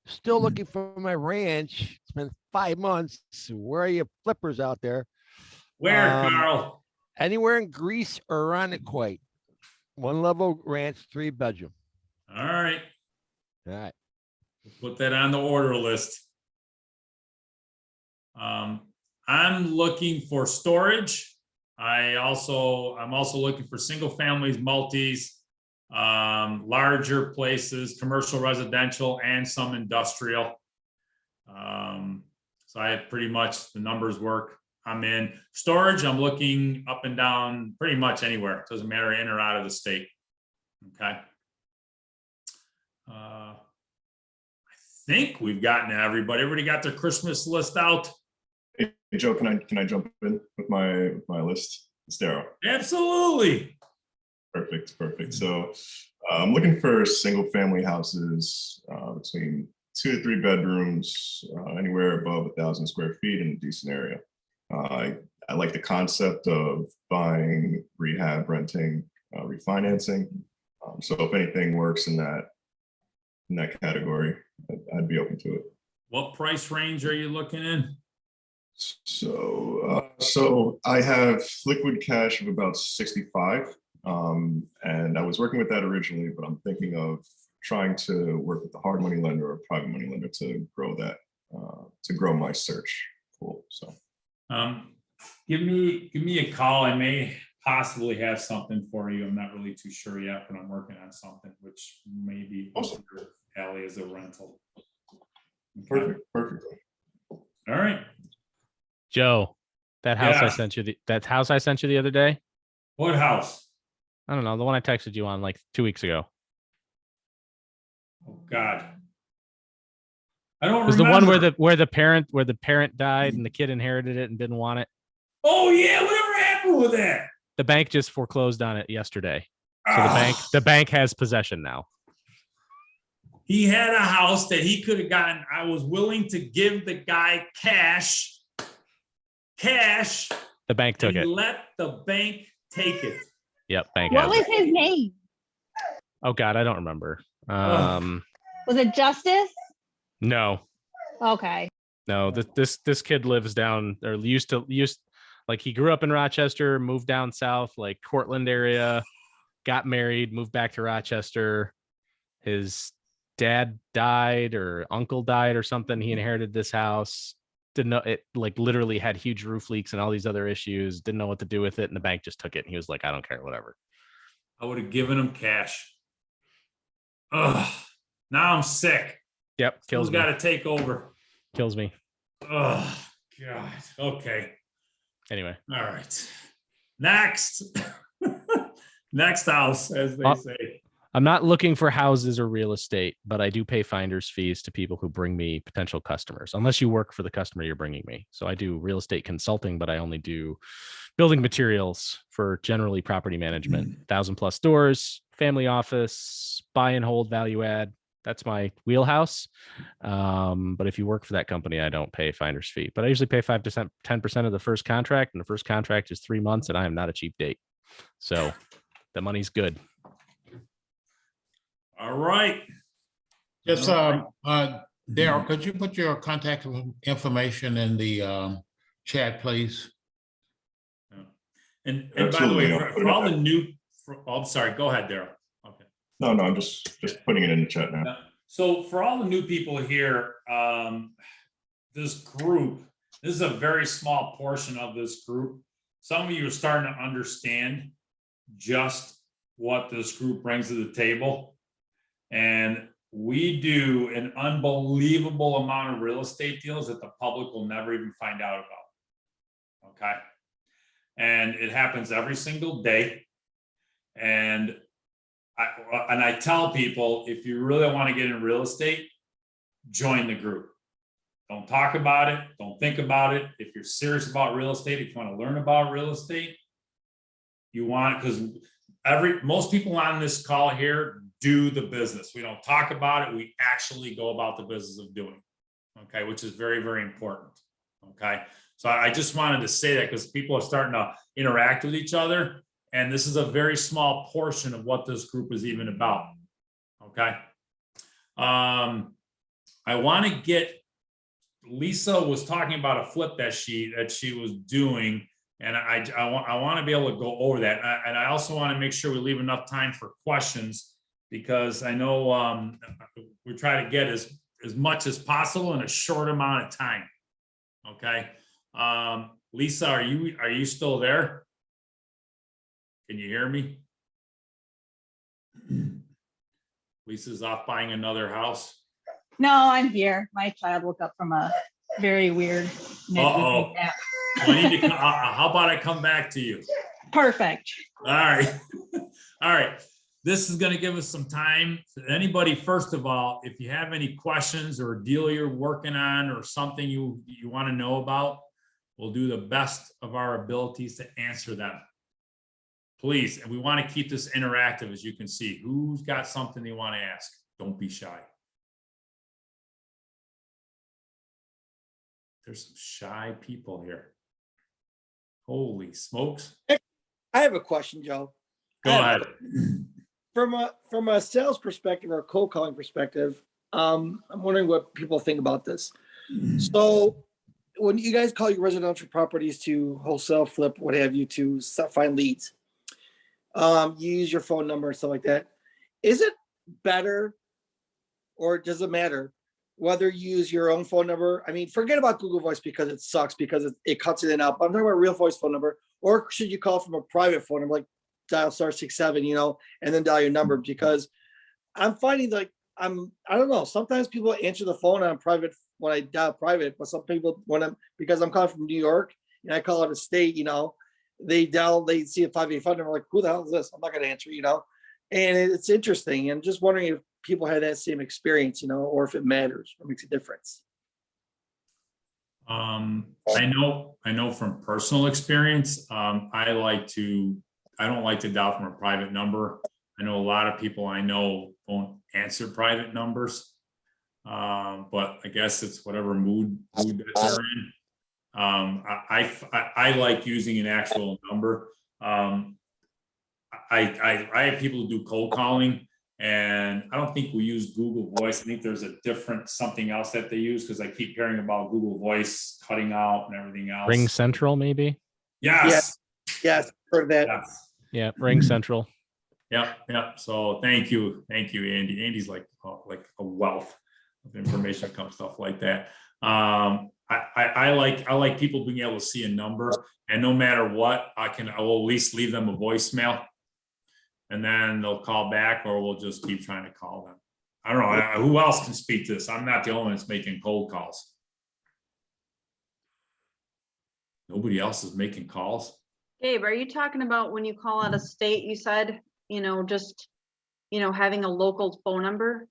Still looking for my ranch. It's been 5 months. Where are you flippers out there? Where, Carl? Anywhere in Greece or Ironquoit. 1 level ranch, 3 bedroom. All right. All right. Put that on the order list. I'm looking for storage. I'm also looking for single families, multis, larger places, commercial, residential, and some industrial. So I have pretty much the numbers work. I'm in storage. I'm looking up and down pretty much anywhere. It doesn't matter in or out of the state. Okay. I think we've gotten to everybody. Everybody got their Christmas list out? Hey, Joe, can I jump in with my list? It's Daryl. Absolutely. Perfect. So I'm looking for single family houses between 2 to 3 bedrooms, anywhere above 1,000 square feet in a decent area. I like the concept of buying, rehab, renting, refinancing. So if anything works in that category, I'd be open to it. What price range are you looking in? So I have liquid cash of about 65. And I was working with that originally, but I'm thinking of trying to work with the hard money lender or private money lender to grow that, to grow my search pool. So, give me a call. I may possibly have something for you. I'm not really too sure yet, but I'm working on something which may be awesome. Alley as a rental. Perfect. All right. Joe, that house I sent you the other day. What house? I don't know, the one I texted you on like 2 weeks ago. Oh God. I don't remember. It was the one where the parent died and the kid inherited it and didn't want it. Oh yeah, whatever happened with that? The bank just foreclosed on it yesterday. So the bank has possession now. He had a house that he could have gotten. I was willing to give the guy cash. The bank took it. Let the bank take it. Yep, bank. What was his name? Oh God, I don't remember. Was it Justice? No. Okay. No, this kid lives down or used like he grew up in Rochester, moved down south, like Cortland area, got married, moved back to Rochester. His dad died or uncle died or something. He inherited this house. Didn't know it, like literally had huge roof leaks and all these other issues. Didn't know what to do with it. And the bank just took it. And he was like, I don't care, whatever. I would have given him cash. Ugh, now I'm sick. Yep. Kills Who's me. got to take over? Kills me. Oh, God. Okay. Anyway. All right. Next. Next house, as they say. I'm not looking for houses or real estate, but I do pay finder's fees to people who bring me potential customers, unless you work for the customer you're bringing me. So I do real estate consulting, but I only do building materials for generally property management, 1,000+ doors, family office, buy and hold, value add. That's my wheelhouse. But if you work for that company, I don't pay finder's fee, but I usually pay 5%, 10% of the first contract. And the first contract is 3 months, and I am not a cheap date. So the money's good. All right. Just, Daryl, could you put your contact information in the chat, please? And by the way, for all the new, I'm sorry, go ahead, Daryl. Okay. No, I'm just putting it in the chat now. So for all the new people here, this group, this is a very small portion of this group. Some of you are starting to understand just what this group brings to the table. And we do an unbelievable amount of real estate deals that the public will never even find out about. Okay. And it happens every single day. And I tell people, if you really want to get in real estate, join the group. Don't talk about it. Don't think about it. If you're serious about real estate, if you want to learn about real estate, you want, because most people on this call here do the business. We don't talk about it. We actually go about the business of doing, okay, which is very, very important. Okay. So I just wanted to say that because people are starting to interact with each other. And this is a very small portion of what this group is even about. Okay. I want to get, Lisa was talking about a flip that she was doing. And I want to be able to go over that. And I also want to make sure we leave enough time for questions, because I know we try to get as much as possible in a short amount of time. Okay. Lisa, are you still there? Can you hear me? Lisa's off buying another house. No, I'm here. My child woke up from a very weird nap. I need to, how about I come back to you? Perfect. All right. All right. This is going to give us some time. Anybody, first of all, if you have any questions or a deal you're working on or something you want to know about, we'll do the best of our abilities to answer them. Please, and we want to keep this interactive, as you can see. Who's got something they want to ask? Don't be shy. There's some shy people here. Holy smokes. I have a question, Joe. Go ahead. From a sales perspective or a cold calling perspective, I'm wondering what people think about this. So when you guys call your residential properties to wholesale, flip, what have you, to find leads, you use your phone number and stuff like that. Is it better, or does it matter whether you use your own phone number? I mean, forget about Google Voice because it sucks, because it cuts it in and out. But I'm talking about a real voice phone number. Or should you call from a private phone number, like dial *67, and then dial your number? Because I'm finding like I don't know. Sometimes people answer the phone on private when I dial private, but some people because I'm calling from New York and I call it a state, they see a 585 number, like, who the hell is this? I'm not going to answer, and it's interesting. And just wondering if people had that same experience, or if it matters or makes a difference. I know from personal experience, I don't like to dial from a private number. I know a lot of people I know don't answer private numbers, but I guess it's whatever mood that they're in. I like using an actual number. I have people who do cold calling, and I don't think we use Google Voice. I think there's a different something else that they use, because I keep hearing about Google Voice cutting out and everything else. Ring Central, maybe. Yes. Yes. Heard that. Yes. Yeah. Ring Central. Yeah. So thank you, Andy. Andy's like a wealth of information when it comes to stuff like that. I like people being able to see a number, and no matter what, I will at least leave them a voicemail, and then they'll call back, or we'll just keep trying to call them. I don't know who else can speak to this. I'm not the only one that's making cold calls. Nobody else is making calls. Gabe, are you talking about when you call out a state, you said, just, having a local phone number?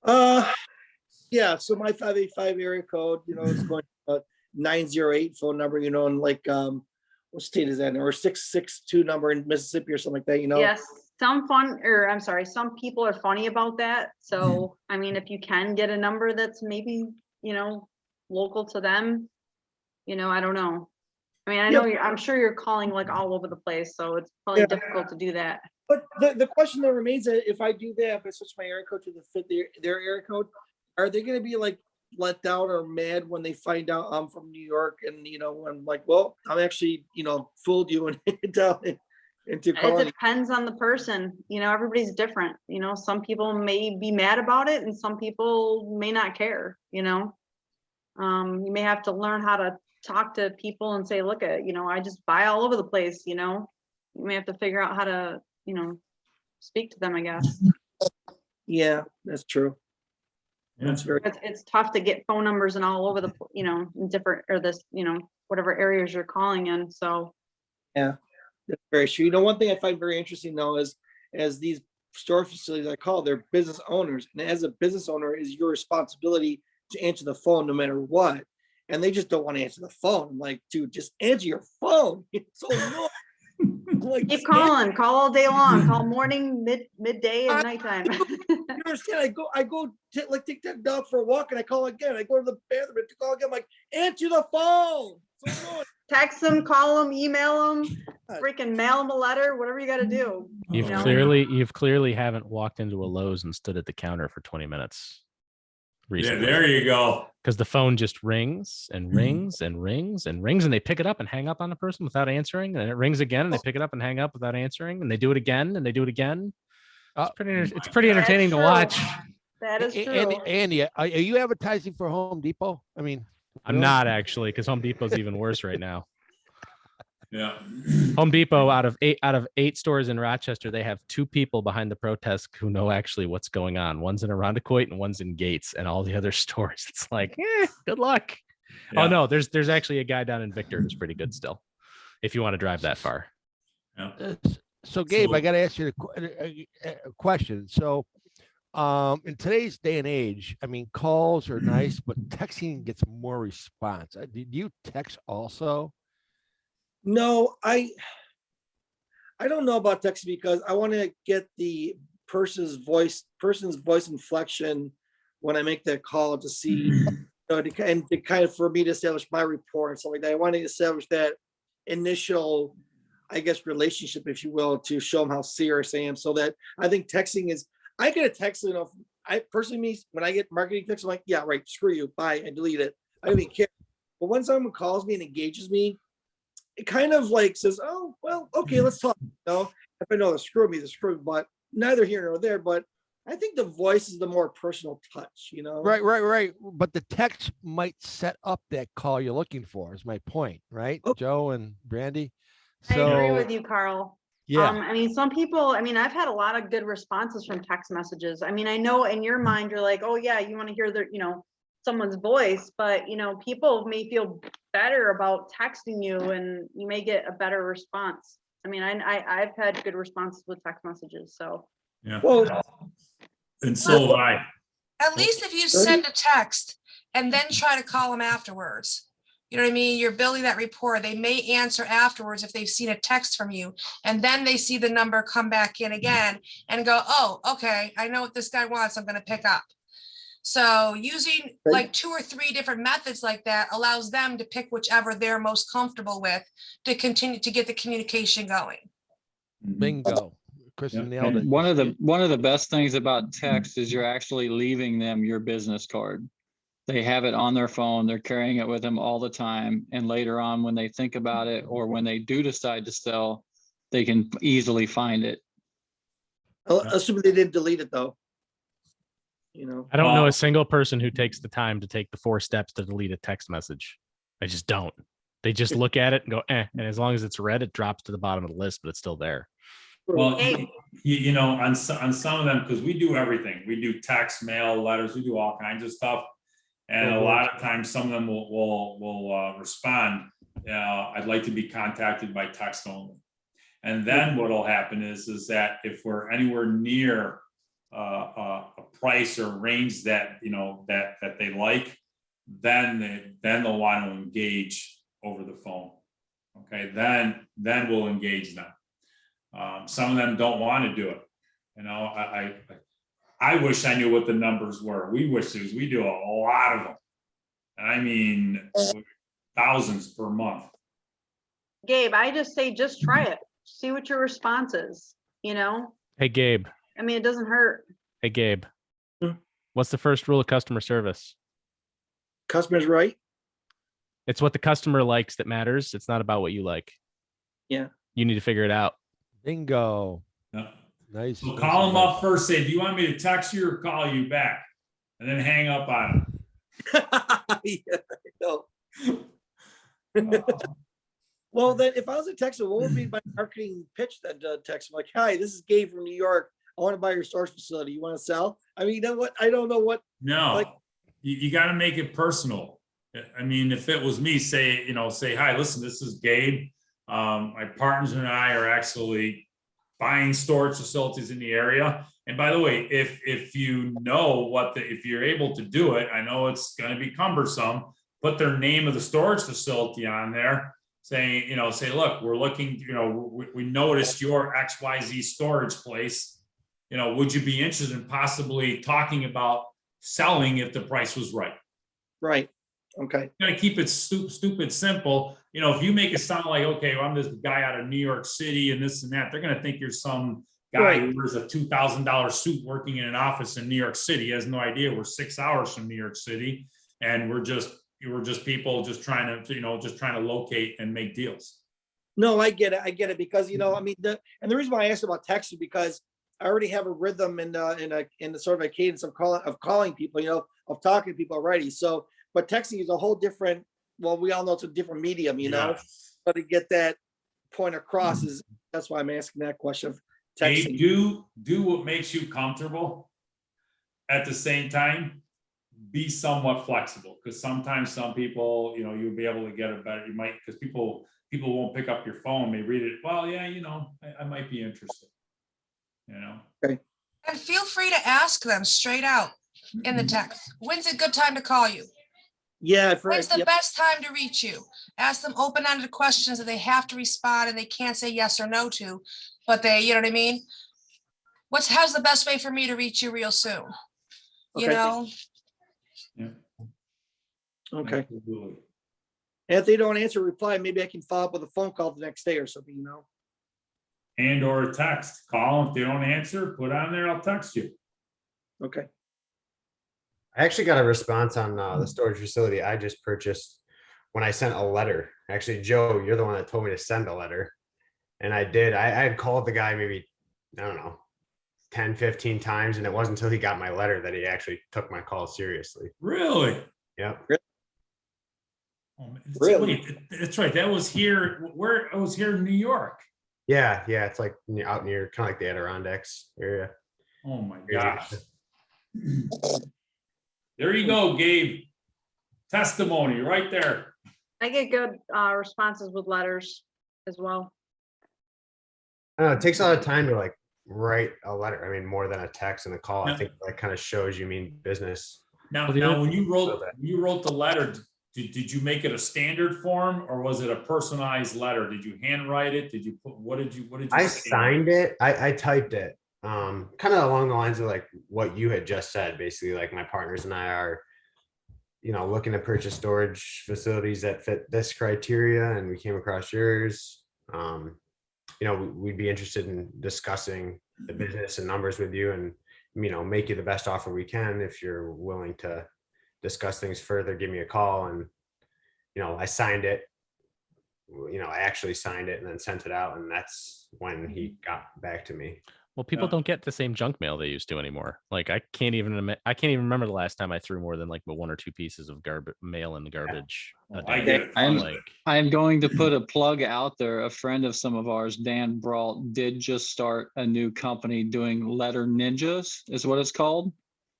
Yeah, so my 585 area code, is going to 908 phone number, and like, what state is that? Or 662 number in Mississippi or something like that, Yes, some people are funny about that. So, I mean, if you can get a number that's maybe, local to them, I don't know. I mean, I know I'm sure you're calling like all over the place, so it's probably difficult to do that. But the question that remains, that if I do that, if I switch my area code to fit their area code, are they going to be like let down or mad when they find out I'm from New York, and I'm like, well, I'm actually fooled you and down into calling? It depends on the person. Everybody's different. Some people may be mad about it, and some people may not care. You may have to learn how to talk to people and say, look, I just buy all over the place. You may have to figure out how to speak to them, I guess. Yeah, that's true. That's very. It's tough to get phone numbers and all over the in different, or this whatever areas you're calling in. So yeah, that's very true. One thing I find very interesting though is, as these store facilities I call, they're business owners, and as a business owner, is your responsibility to answer the phone no matter what. And they just don't want to answer the phone. I'm like, dude, just answer your phone. It's so annoying. Like, keep calling, call all day long, call morning, midday, and nighttime. You understand? I go take that dog for a walk, and I call again. I go to the bathroom and call again. I'm like, answer the phone. So text them, call them, email them, freaking mail them a letter, whatever you got to do. You've clearly haven't walked into a Lowe's and stood at the counter for 20 minutes. Recently. Yeah, there you go. Because the phone just rings and rings and rings and rings, and they pick it up and hang up on the person without answering, and it rings again, and they pick it up and hang up without answering, and they do it again, and they do it again. It's pretty entertaining to watch. That is true. Andy, are you advertising for Home Depot? I mean, I'm not actually, because Home Depot's even worse right now. Yeah. Home Depot, out of eight stores in Rochester, they have 2 people behind the protest who know actually what's going on. One's in Arundecoit and one's in Gates, and all the other stores, it's like, good luck. Yeah. Oh no, there's actually a guy down in Victor who's pretty good still, if you want to drive that far. Yeah. So Gabe, I got to ask you a question. So in today's day and age, I mean, calls are nice, but texting gets more response. Do you text also? No, I don't know about texting, because I want to get the person's voice inflection when I make that call to see, to kind of for me to establish my rapport and stuff like that. I want to establish that initial, I guess, relationship, if you will, to show them how serious I am. So that I think texting is, I get a text, I personally, when I get marketing texts, I'm like, yeah, right, screw you, bye, I delete it. I don't even care. But when someone calls me and engages me, it kind of like says, oh, well, okay, let's talk. If I know the screw me, but neither here nor there. But I think the voice is the more personal touch, Right. But the text might set up that call you're looking for, is my point, right? Oh. Joe and Brandy. So, I agree with you, Carl. Yeah. I mean, some people, I've had a lot of good responses from text messages. I mean, I know in your mind, you're like, oh yeah, you want to hear their, someone's voice, but people may feel better about texting you, and you may get a better response. I mean, I've had good responses with text messages. So yeah. Well, and so I. At least if you send a text and then try to call them afterwards, you know what I mean? You're building that rapport. They may answer afterwards if they've seen a text from you, and then they see the number come back in again and go, oh, okay, I know what this guy wants, I'm going to pick up. So using like 2 or 3 different methods like that allows them to pick whichever they're most comfortable with to continue to get the communication going. Bingo. Kristen nailed it. One of the best things about text is you're actually leaving them your business card. They have it on their phone. They're carrying it with them all the time. And later on, when they think about it, or when they do decide to sell, they can easily find it. Assuming they didn't delete it though. I don't know Well- a single person who takes the time to take the 4 steps to delete a text message. I just don't. They just look at it and go, and as long as it's read, it drops to the bottom of the list, but it's still there. Well, Hey. you know, on some of them, because we do everything. We do text, mail, letters, we do all kinds of stuff. And a lot of times, some of them will respond, I'd like to be contacted by text only. And then what'll happen is that if we're anywhere near a price or range that, you know, that they like, then they'll want to engage over the phone. Okay, then we'll engage them. Some of them don't want to do it. You know, I wish I knew what the numbers were. We do a lot of them. And I mean, thousands per month. Gabe, I just say, just try it. See what your response is, you know? Hey, Gabe. I mean, it doesn't hurt. Hey, Gabe. What's the first rule of customer service? Customer's right. It's what the customer likes that matters. It's not about what you like. Yeah. You need to figure it out. Bingo. Yeah. Nice. So nice call them advice. up first, say, do you want me to text you or call you back? And then hang up on Yeah, no. them. Well, then if I was a Texan, what would be my marketing pitch then to text? Like, hi, this is Gabe from New York. I want to buy your storage facility. You want to sell? I mean, you know what? I don't know what. No, Like- you got to make it personal. I mean, if it was me, say, hi, listen, this is Gabe. My partners and I are actually buying storage facilities in the area. And by the way, if you know if you're able to do it, I know it's going to be cumbersome, put their name of the storage facility on there, saying, say, look, we're looking, we noticed your XYZ storage place. Would you be interested in possibly talking about selling if the price was right? Right. Okay. You gotta keep it stupid simple. If you make it sound like, okay, well, I'm this guy out of New York City and this and that, they're gonna think you're some guy Right. who wears a $2,000 suit working in an office in New York City. He has no idea we're 6 hours from New York City, and we're just people just trying to locate and make deals. No, I get it because, I mean, the reason why I asked about text is because I already have a rhythm in the sort of a cadence of calling people, of talking to people already. So, but texting is a whole different, well, we all know it's a different medium, Yeah. but to get that point across that's why I'm asking that question of Hey, texting. do what makes you comfortable. At the same time, be somewhat flexible, because sometimes some people, you'll be able to get it better. You might, because people won't pick up your phone. They read it. Well, yeah, I might be interested. Okay. And feel free to ask them straight out in the text. When's a good time to call you? Yeah. When's the best time to reach you? Ask them open-ended questions that they have to respond and they can't say yes or no to, but they, you know what I mean? How's the best way for me to reach you real soon? You Okay. know? Yeah. Okay. Absolutely. And if they don't answer, reply, maybe I can follow up with a phone call the next day or something, And or a text. Call them. If they don't answer, put on there, I'll text you. Okay. I actually got a response on the storage facility I just purchased when I sent a letter. Actually, Joe, you're the one that told me to send a letter. And I did. I had called the guy maybe, I don't know, 10, 15 times. And it wasn't until he got my letter that he actually took my call seriously. Really? Yep. Oh, man, Really? wait, that's right. That was here. It was here in New York. Yeah. It's like out near kind of like the Adirondacks area. Oh my Crazy. gosh. There you go, Gabe. Testimony right there. I get good responses with letters as well. I don't know, it takes a lot of time to like write a letter. I mean, more than a text and a call. I Yeah. think that kind of shows you mean business. Now, Well, the now other- when you wrote the letter, did you make it a standard form, or was it a personalized letter? Did you handwrite it? Did you put, what did you I say? signed it. I typed it. Kind of along the lines of like what you had just said, basically like my partners and I are, looking to purchase storage facilities that fit this criteria, and we came across yours. We'd be interested in discussing the business and numbers with you, and make you the best offer we can. If you're willing to discuss things further, give me a call. And I signed it. I actually signed it and then sent it out, and that's when he got back to me. Well, people Yeah. don't get the same junk mail they used to anymore. Like I can't even remember the last time I threw more than like 1 or 2 pieces of garbage mail in the garbage a I day. get it. Like I am going to put a plug out there. A friend of some of ours, Dan Brault, did just start a new company doing letter ninjas, is what it's called.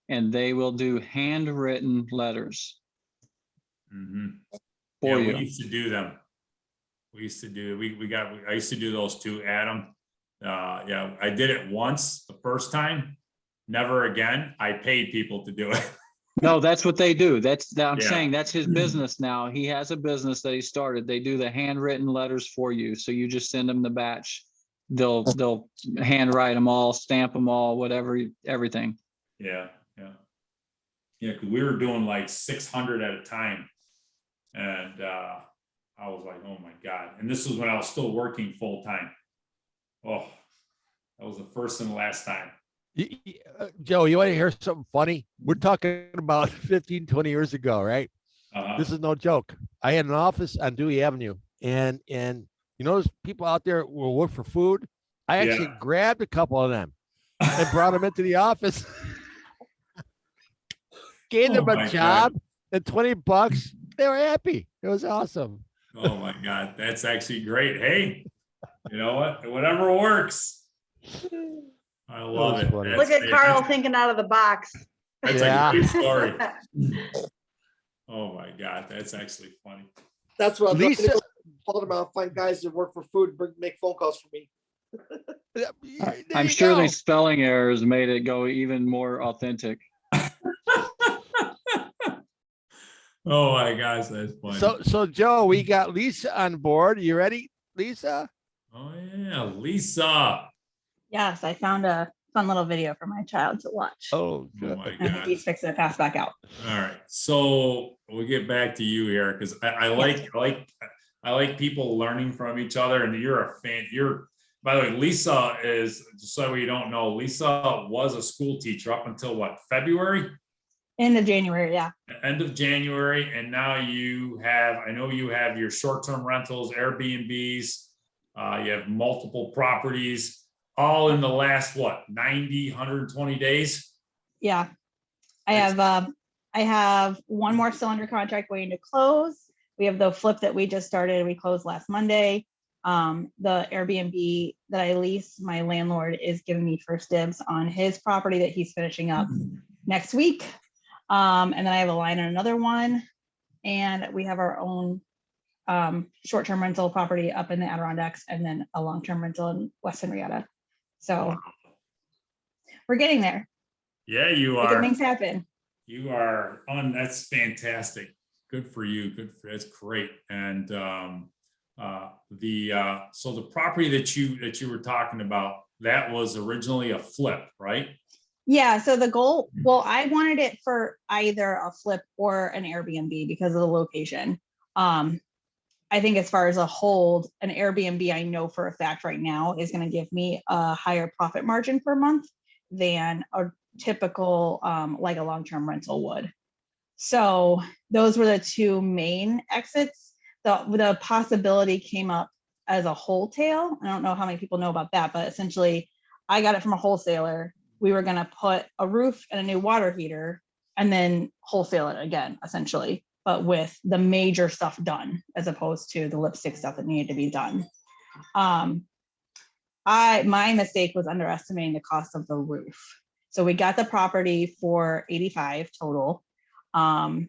And they will do handwritten letters Mhm. for Yeah, you. we used to do them. I used to do those too, Adam. Yeah, I did it once the first time, never again. I paid people to do it. No, that's what they do. I'm Yeah. saying that's his business now. He has a business that he started. They do the handwritten letters for you. So you just send them the batch. They'll handwrite them all, stamp them all, whatever, everything. Yeah, yeah. Yeah, because we were doing like 600 at a time. And I was like, oh my God. And this was when I was still working full time. Oh, that was the first and last time. Joe, you want to hear something funny? We're talking about 15, 20 years ago, right? This is no joke. I had an office on Dewey Avenue, and you know those people out there will work for food. I actually grabbed a couple of them and brought them into the office, gave them a job, and $20. They were happy. It was awesome. Oh my God, that's actually great. Hey, you know what? Whatever works. I love it. Look at Carl thinking out of the box. That's a great story. Oh my God, that's actually funny. That's what I'm Lisa- talking about. Find guys that work for food, make phone calls for me. I'm sure the spelling errors made it go even more authentic. Oh my gosh, that's funny. So Joe, we got Lisa on board. You ready, Lisa? Oh yeah, Lisa. Yes, I found a fun little video for my child to watch. Oh, good. My I think he's fixing to pass back out. All right, so we'll get back to you here because I like people learning from each other, and you're a fan. By the way, Lisa is, just so you don't know, Lisa was a school teacher up until what, February? End of January, yeah. End of January, and now I know you have your short-term rentals, Airbnbs, you have multiple properties, all in the last, what, 90, 120 days? Yeah. I have one more cylinder contract waiting to close. We have the flip that we just started. We closed last Monday. The Airbnb that I lease, my landlord is giving me first dibs on his property that he's finishing up next week. And then I have a line on another one, and we have our own short-term rental property up in the Adirondacks, and then a long-term rental in West Henrietta. So we're getting there. Yeah, you Making are. things happen. You are on. That's fantastic. Good for you. That's great. And so the property that you were talking about, that was originally a flip, right? Yeah, so the goal, well, I wanted it for either a flip or an Airbnb because of the location. I think as far as a hold, an Airbnb, I know for a fact right now is going to give me a higher profit margin per month than a typical, like a long-term rental would. So those were the two main exits. The possibility came up as a wholesale. I don't know how many people know about that, but essentially I got it from a wholesaler. We were going to put a roof and a new water heater and then wholesale it again, essentially, but with the major stuff done as opposed to the lipstick stuff that needed to be done. My mistake was underestimating the cost of the roof. So we got the property for 85 total. I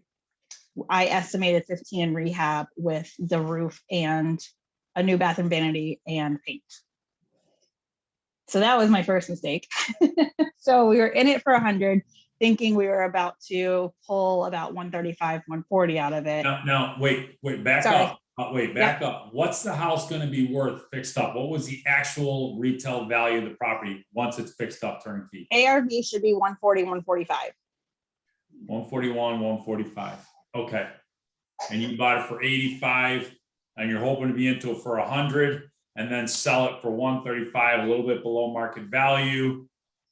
estimated 15 in rehab with the roof and a new bathroom vanity and paint. So that was my first mistake. So we were in it for 100, thinking we were about to pull about 135, 140 out of it. No, wait, back up. Back up. What's the house going to be worth fixed up? What was the actual retail value of the property once it's fixed up turnkey? ARV should be 140, 145. 141, 145. Okay. And you bought it for 85 and you're hoping to be into it for 100 and then sell it for 135, a little bit below market value.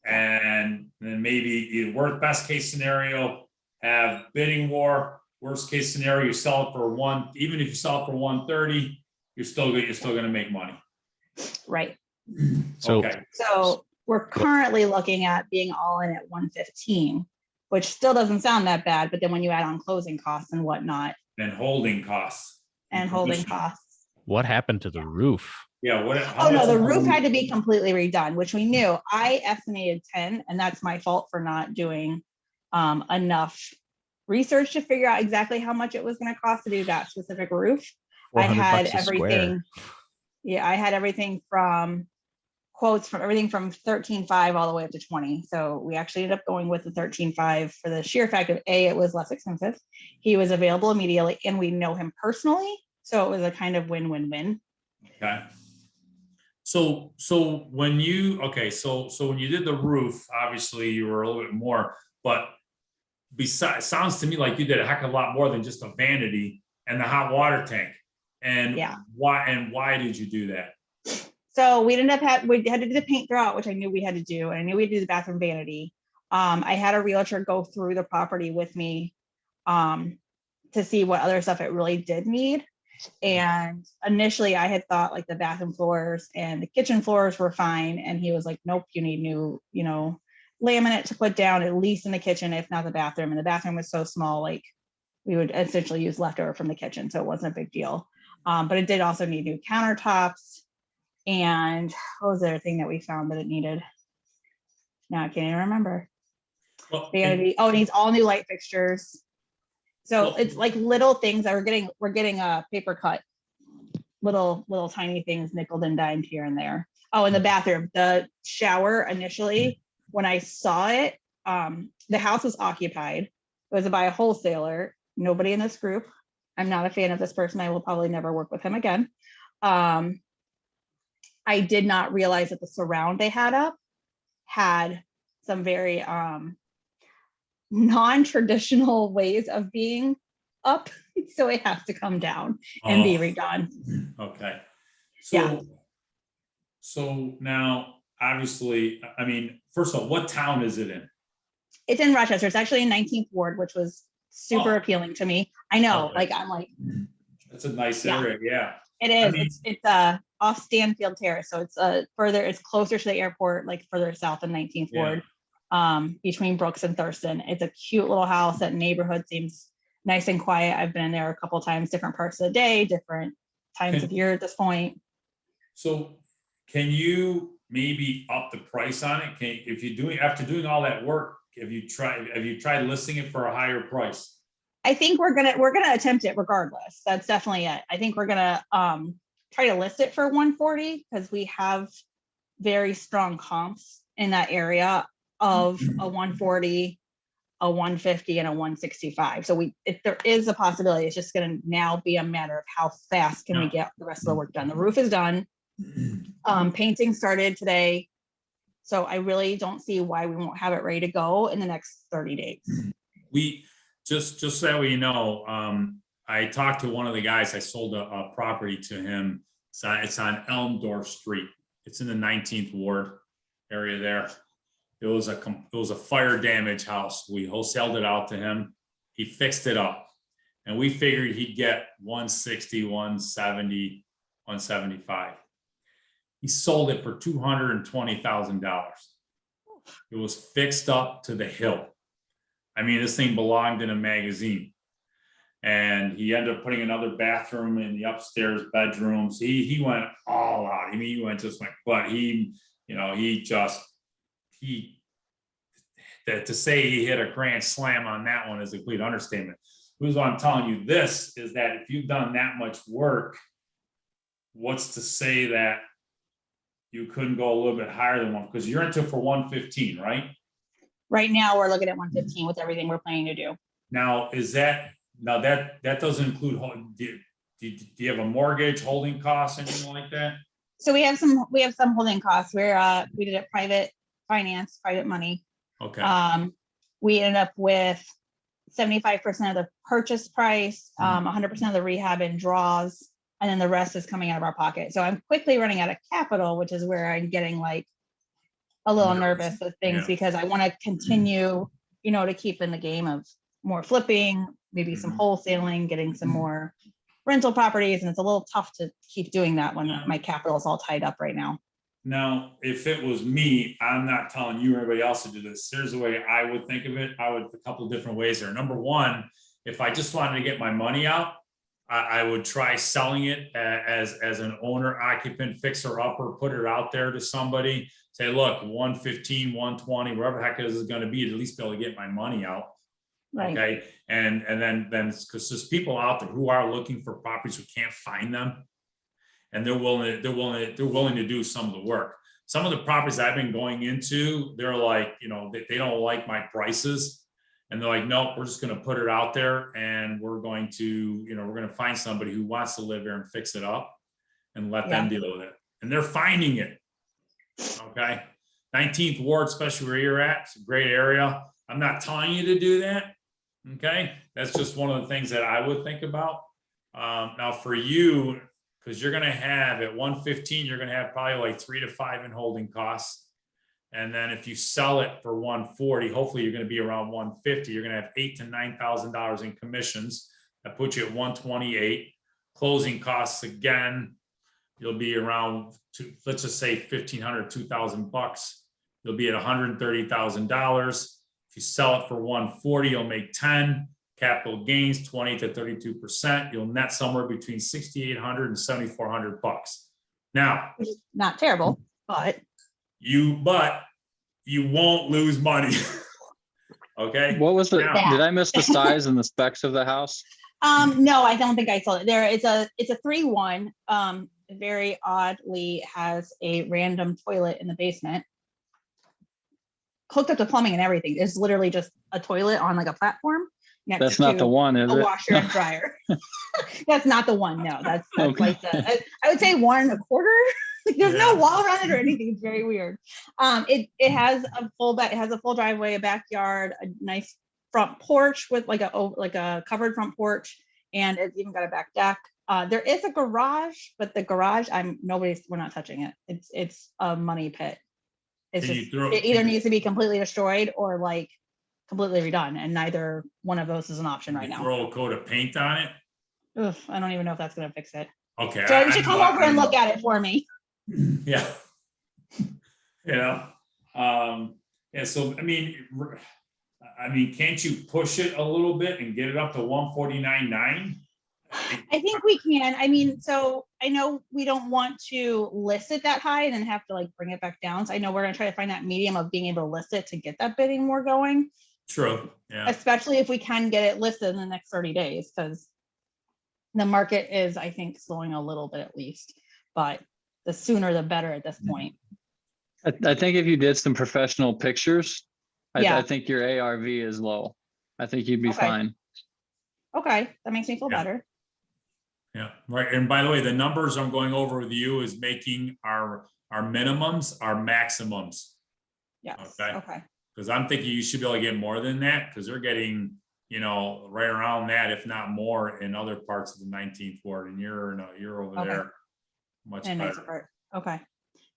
And then maybe best case scenario, have bidding war. Worst case scenario, you sell it for even if you sell it for 130, you're still going to make money. Right. So, okay. So We're currently looking at being all in at 115, which still doesn't sound that bad, but then when you add on closing costs and whatnot And holding costs. and holding costs. What happened to the roof? Yeah, what? Oh, no, the roof had to be completely redone, which we knew. I estimated 10, and that's my fault for not doing enough research to figure out exactly how much it was going to cost to do that specific roof. I had everything. Yeah, I had everything from quotes from everything from 13.5 all the way up to 20. So we actually ended up going with the 13.5 for the sheer fact of A, it was less expensive. He was available immediately, and we know him personally. So it was a kind of win-win-win. Okay. So when you, so when you did the roof, obviously you were a little bit more, but besides, sounds to me like you did a heck of a lot more than just a vanity and the hot water tank. And why did you do that? So we had to do the paint throughout, which I knew we had to do, and I knew we'd do the bathroom vanity. I had a realtor go through the property with me to see what other stuff it really did need. And initially I had thought like the bathroom floors and the kitchen floors were fine. And he was like, nope, you need new, laminate to put down at least in the kitchen, if not the bathroom. And the bathroom was so small, like we would essentially use leftover from the kitchen. So it wasn't a big deal. But it did also need new countertops. And what was the other thing that we found that it needed? Now I can't even remember. Well, it needs all new light fixtures. So it's like little things that we're getting a paper cut, little tiny things nickeled and dimed here and there. Oh, in the bathroom, the shower initially, when I saw it, the house was occupied. It was by a wholesaler, nobody in this group. I'm not a fan of this person. I will probably never work with him again. I did not realize that the surround they had up had some very non-traditional ways of being up. So it has to come down and be redone. Okay. Yeah. So now, obviously, I mean, first of all, what town is it in? It's in Rochester. It's actually in 19th Ward, which was super appealing to me. I know, Okay. I'm like, That's a nice area, yeah. it is. I mean, it's off Stanfield Terrace. So it's it's closer to the airport, like further south than 19th Ward, between Brooks and Thurston. It's a cute little house. That neighborhood seems nice and quiet. I've been in there a couple of times, different parts of the day, different times of year at this point. So can you maybe up the price on it? After doing all that work, have you tried listing it for a higher price? I think we're gonna attempt it regardless. That's definitely it. I think we're gonna try to list it for 140 because we have very strong comps in that area of a 140, a 150, and a 165. So if there is a possibility, it's just gonna now be a matter of how fast can we get the rest of the work done. The roof is done. Painting started today. So I really don't see why we won't have it ready to go in the next 30 days. We just so that we know, I talked to one of the guys. I sold a property to him. It's on Elmdorf Street. It's in the 19th Ward area there. It was a fire damage house. We wholesaled it out to him. He fixed it up, and we figured he'd get 160, 170, 175. He sold it for $220,000. It was fixed up to the hill. I mean, this thing belonged in a magazine. And he ended up putting another bathroom in the upstairs bedrooms. He went all out. I mean, he went just like, but to say he hit a grand slam on that one is a complete understatement. Here's what I'm telling you. This is that if you've done that much work, what's to say that you couldn't go a little bit higher than one? Because you're into for 115, right? Right now, we're looking at 115 with everything we're planning to do. Now, that doesn't include, do you have a mortgage, holding costs, anything like that? So we have some holding costs where we did it private finance, private money. Okay. We ended up with 75% of the purchase price, 100% of the rehab and draws, and then the rest is coming out of our pocket. So I'm quickly running out of capital, which is where I'm getting like a little nervous with things because I want to continue, to keep in the game of more flipping, maybe some wholesaling, getting some more rental properties. And it's a little tough to keep doing that when my capital is all tied up right now. Now, if it was me, I'm not telling you or anybody else to do this. Here's the way I would think of it. I would, a couple of different ways there. Number one, if I just wanted to get my money out, I would try selling it as an owner occupant fixer upper, put it out there to somebody, say, look, 115, 120, wherever the heck it is going to be, to at least be able to get my money out. Right. Okay. And then because there's people out there who are looking for properties who can't find them. And they're willing to do some of the work. Some of the properties I've been going into, they're like, you know, they don't like my prices. And they're like, nope, we're just going to put it out there and we're going to, you know, we're going to find somebody who wants to live here and fix it up and let them deal with it. And they're finding it. Okay. 19th Ward, especially where you're at, it's a great area. I'm not telling you to do that. Okay. That's just one of the things that I would think about. Now for you, because you're going to have at 115, you're going to have probably like 3 to 5 in holding costs. And then if you sell it for 140, hopefully you're going to be around 150. You're going to have $8,000 to $9,000 in commissions. That puts you at 128. Closing costs again, you'll be around, let's just say $1,500, $2,000. You'll be at $130,000. If you sell it for 140, you'll make 10. Capital gains 20 to 32%. You'll net somewhere between $6,800 and $7,400. Now, not terrible, but you won't lose money. Okay. What was the, Now, did I miss the size and the specs of the house? No, I don't think I saw it. It's a 3-1. Very oddly has a random toilet in the basement. Hooked up to plumbing and everything. It's literally just a toilet on like a platform. That's not the one, is a it? washer and dryer. That's not the one. No, that's Okay. like I would say 1 1/4. There's no wall around it or anything. It's very weird. It has a full driveway, a backyard, a nice front porch with like a covered front porch, and it's even got a back deck. There is a garage, but the garage we're not touching it. It's a money pit. It's just it either needs to be completely destroyed or like completely redone, and neither one of those is an option right now. throw a coat of paint on it. Ugh, I don't even know if that's going to fix it. Okay. So you should come over and look at it for me. Yeah. Yeah. Yeah. So, I mean, can't you push it a little bit and get it up to 149.9? I think we can. I mean, so I know we don't want to list it that high and then have to like bring it back down. So I know we're going to try to find that medium of being able to list it to get that bidding more going. True. Yeah. Especially if we can get it listed in the next 30 days, because the market is, I think, slowing a little bit at least, but the sooner the better at this point. I think if you did some professional pictures, Yeah. I think your ARV is low. I think you'd be fine. Okay, that makes me feel better. Yeah, right. And by the way, the numbers I'm going over with you is making our minimums our maximums. Yes. Okay. Because I'm thinking you should be able to get more than that, because they're getting, you know, right around that, if not more, in other parts of the 19th Ward, and you're over there much And better. nicer part. Okay,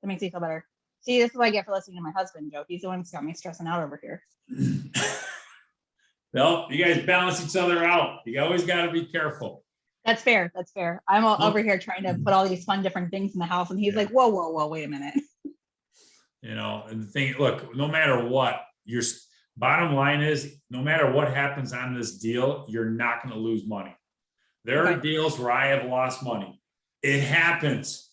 that makes me feel better. See, this is what I get for listening to my husband, Joe. He's the one that's got me stressing out over here. Well, you guys balance each other out. You always got to be careful. That's fair. That's fair. I'm over here trying to put all these fun different things in the house, and he's like, whoa, wait a minute. You know, and the thing, look, no matter what, your bottom line is, no matter what happens on this deal, you're not going to lose money. There are deals where I have lost money. It happens.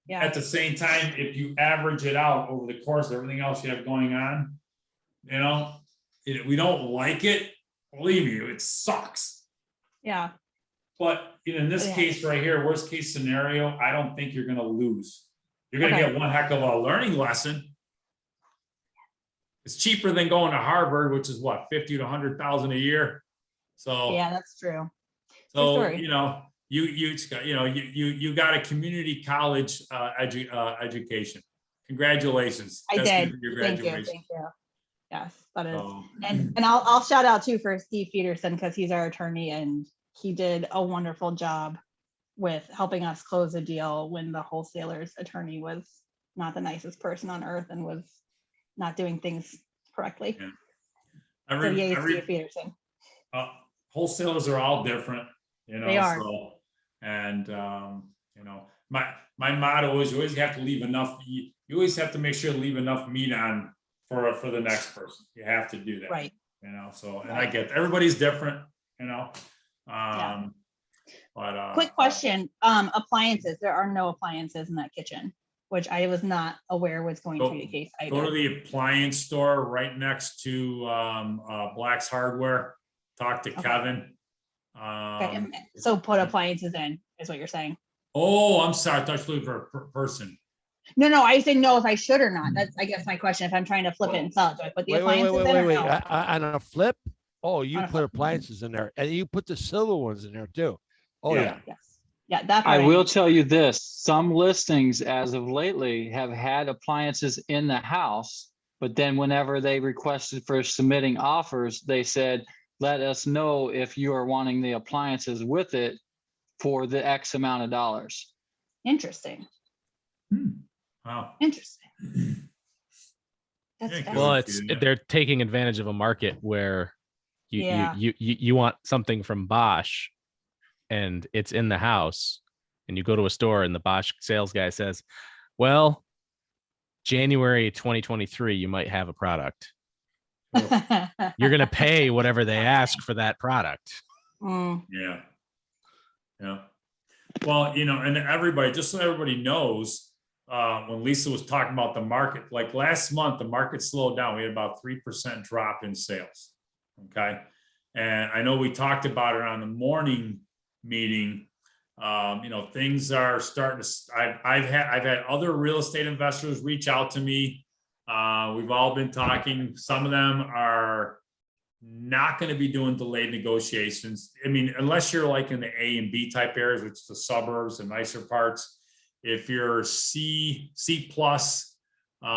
Yeah. At the same time, if you average it out over the course of everything else you have going on, you know, we don't like it. Believe me, it sucks. Yeah. But in this case right here, worst case scenario, I don't think you're going to lose. You're going to get one heck of a learning lesson. It's cheaper than going to Harvard, which is what, 50 to 100,000 a year. So yeah, that's true. So you know, you got a community college education. Congratulations. I did. Thank you. Yes, that is. And I'll shout out too for Steve Peterson, because he's our attorney and he did a wonderful job with helping us close a deal when the wholesaler's attorney was not the nicest person on earth and was not doing things correctly. Yeah. Steve Peterson. Wholesalers are all different, you know. They are. So, and you know, my motto is you always have to leave enough. You you always have to make sure to leave enough meat on for the next person. You have to do that. Right. You know, so, and I get, everybody's different, you know? But, Quick question, appliances, there are no appliances in that kitchen, which I was not aware was going to be the case go to either. the appliance store right next to, Black's Hardware, talk to Okay. Kevin. Okay, so put appliances in, is what you're saying? Oh, I'm sorry, I thought you were looking for a person. No, I didn't know if I should or not. That's, I guess, my question. If I'm trying to flip it and sell it, do I put the appliances in or no? On a flip? Oh, you On a put flip. appliances in there, and you put the silver ones in there too. Oh, Yeah. yeah. Yes. Yeah, that I part will know. tell you this, some listings as of lately have had appliances in the house, but then whenever they requested for submitting offers, they said, let us know if you are wanting the appliances with it for the X amount of dollars. Interesting. Wow. Interesting. That's Yeah, Well, fascinating. they're taking advantage of a market where Yeah. you want something from Bosch and it's in the house, and you go to a store and the Bosch sales guy says, well, January 2023, you might have a product. You're going to pay whatever they ask for that product. Mm. Yeah. Yeah. Well, you know, and everybody, just so everybody knows, when Lisa was talking about the market, like last month, the market slowed down. We had about 3% drop in sales. Okay. And I know we talked about it on the morning meeting. You know, things are starting to, I've had other real estate investors reach out to me. We've all been talking. Some of them are not going to be doing delayed negotiations. I mean, unless you're like in the A and B type areas, which is the suburbs and nicer parts. If you're C plus, you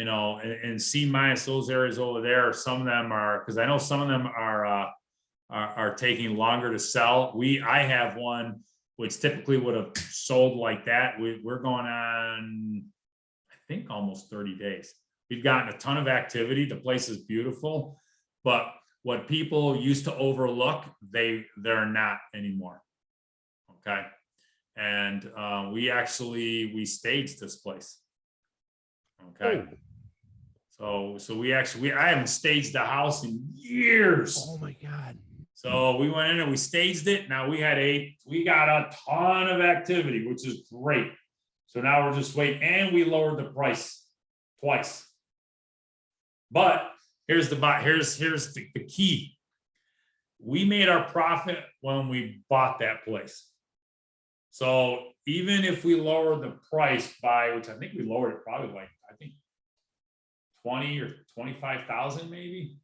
know, and C minus, those areas over there, some of them are, because I know some of them are taking longer to sell. I have one which typically would have sold like that. We're going on, I think, almost 30 days. We've gotten a ton of activity. The place is beautiful, but what people used to overlook, they're not anymore. Okay. And we staged this place. Okay. So I haven't staged a house in years. Oh my God. So we went in and we staged it. Now we got a ton of activity, which is great. So now we're just waiting, and we lowered the price twice. But here's the key. We made our profit when we bought that place. So even if we lower the price by, which I think we lowered it probably like, I think 20 or 25,000 maybe,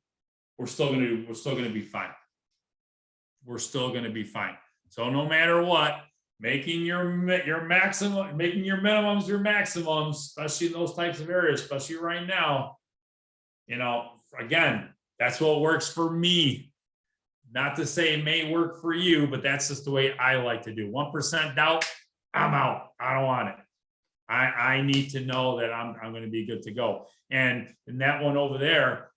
we're still gonna be fine. We're still gonna be fine. So no matter what, making your maximum, making your minimums your maximums, especially in those types of areas, especially right now, you know, again, that's what works for me. Not to say it may work for you, but that's just the way I like to do. 1% doubt, I'm out. I don't want it. I need to know that I'm going to be good to go. And in that one over there,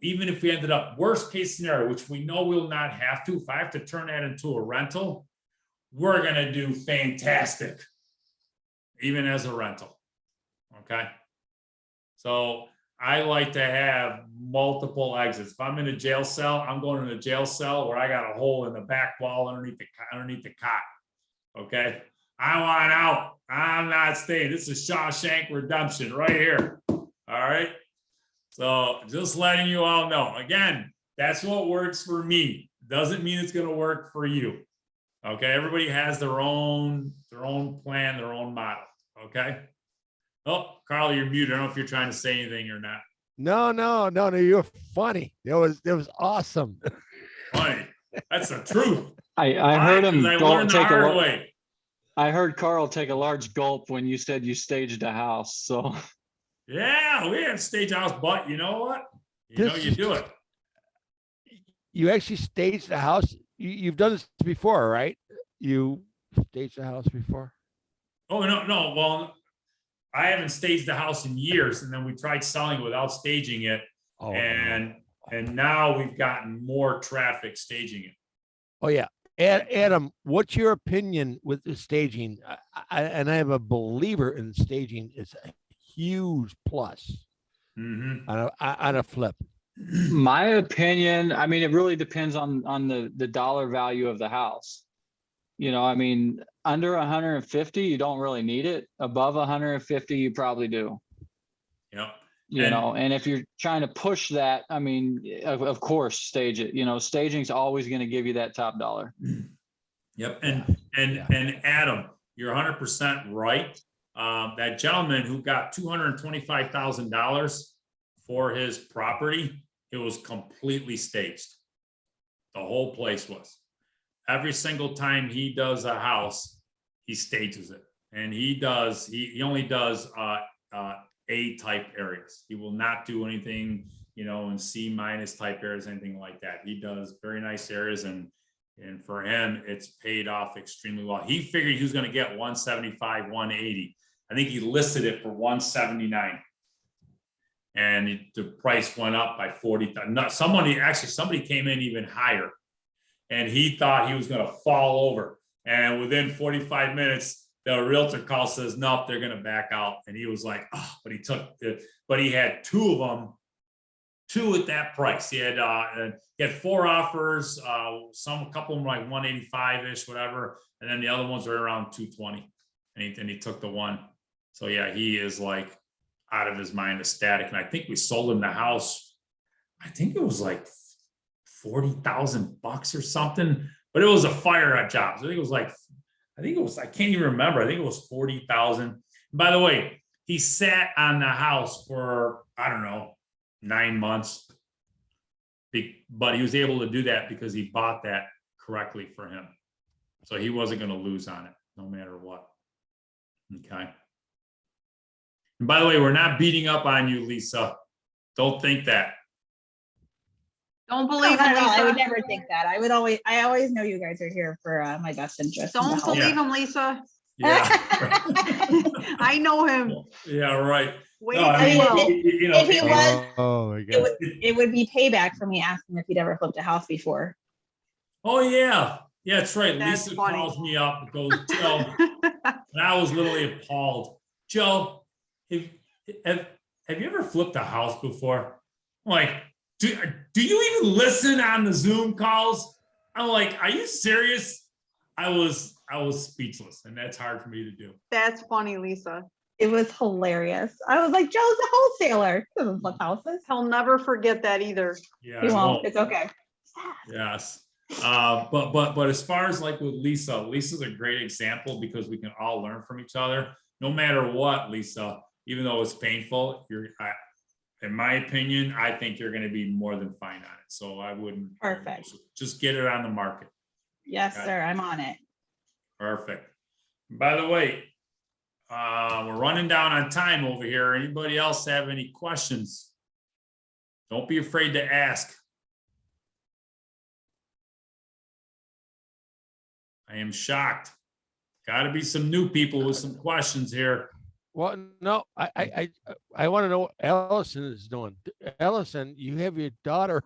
even if we ended up worst case scenario, which we know we'll not have to, if I have to turn that into a rental, we're going to do fantastic, even as a rental. Okay. So I like to have multiple exits. If I'm in a jail cell, I'm going in a jail cell where I got a hole in the back wall underneath the cot. Okay. I want out. I'm not staying. This is Shawshank Redemption right here. All right. So just letting you all know, again, that's what works for me. Doesn't mean it's going to work for you. Okay. Everybody has their own plan, their own model. Okay. Oh, Carl, you're muted. I don't know if you're trying to say anything or not. No, you're funny. It was awesome. Funny. That's the truth. I heard him I learned the hard way. I heard Carl take a large gulp when you said you staged a house. So yeah, we have stage house, but you know what? You do it. You actually staged the house. You've done this before, right? You staged the house before? Oh, no. Well, I haven't staged the house in years, and then we tried selling it without staging it. Oh, and now we've gotten more traffic staging it. Oh, yeah. Adam, what's your opinion with the staging? And I am a believer in staging. It's a huge plus Mhm. on a flip. My opinion, I mean, it really depends on the dollar value of the house. You know, I mean, under 150, you don't really need it. Above 150, you probably do. Yep. You And- know, and if you're trying to push that, I mean, of course, stage it. You know, staging's always going to give you that top dollar. Yep, and Adam, you're 100% right. That gentleman who got $225,000 for his property, it was completely staged. The whole place was. Every single time he does a house, he stages it, and he only does A type areas. He will not do anything, you know, in C- type areas, anything like that. He does very nice areas, and for him, it's paid off extremely well. He figured he was going to get 175, 180. I think he listed it for 179. And the price went up by 40. Somebody came in even higher. And he thought he was going to fall over. And within 45 minutes, the realtor call says, nope, they're going to back out. And he was like, oh, but he had two of them. Two at that price. He had 4 offers. A couple of them were like 185-ish, whatever, and then the other ones were around 220. And he took the one. So yeah, he is like out of his mind, ecstatic. And I think we sold him the house. I think it was like $40,000 or something, but it was a fire job. So I can't even remember. I think it was 40,000. By the way, he sat on the house for, I don't know, 9 months, but he was able to do that because he bought that correctly for him. So he wasn't going to lose on it no matter what. Okay. And by the way, we're not beating up on you, Lisa. Don't think that. Don't No, believe not him, at all. I would Lisa. never think that. I always know you guys are here for my best interest. in the Don't house. believe him, Lisa. Yeah. I know him. Yeah, right. Way No, I too mean, well. If he was, Oh my God. it would be payback for me asking if he'd ever flipped a house before. Oh yeah. Yeah, that's right. That's Lisa funny. calls me up and goes, Joe, and I was literally appalled. Joe, have you ever flipped a house before? I'm like, do you even listen on the Zoom calls? I'm like, are you serious? I was speechless, and that's hard for me to do. That's funny, Lisa. It was hilarious. I was like, Joe's a wholesaler. He doesn't flip houses. He'll never forget that either. Yeah, He I won't. know. It's okay. Yes. But as far as like with Lisa's a great example because we can all learn from each other. No matter what, Lisa, even though it's painful, in my opinion, I think you're going to be more than fine on it. So I wouldn't. Perfect. Just get it on the market. Yes, Okay. sir. I'm on it. Perfect. By the way, we're running down on time over here. Anybody else have any questions? Don't be afraid to ask. I am shocked. Got to be some new people with some questions here. Well, no, I want to know what Allison is doing. Allison, you have your daughter.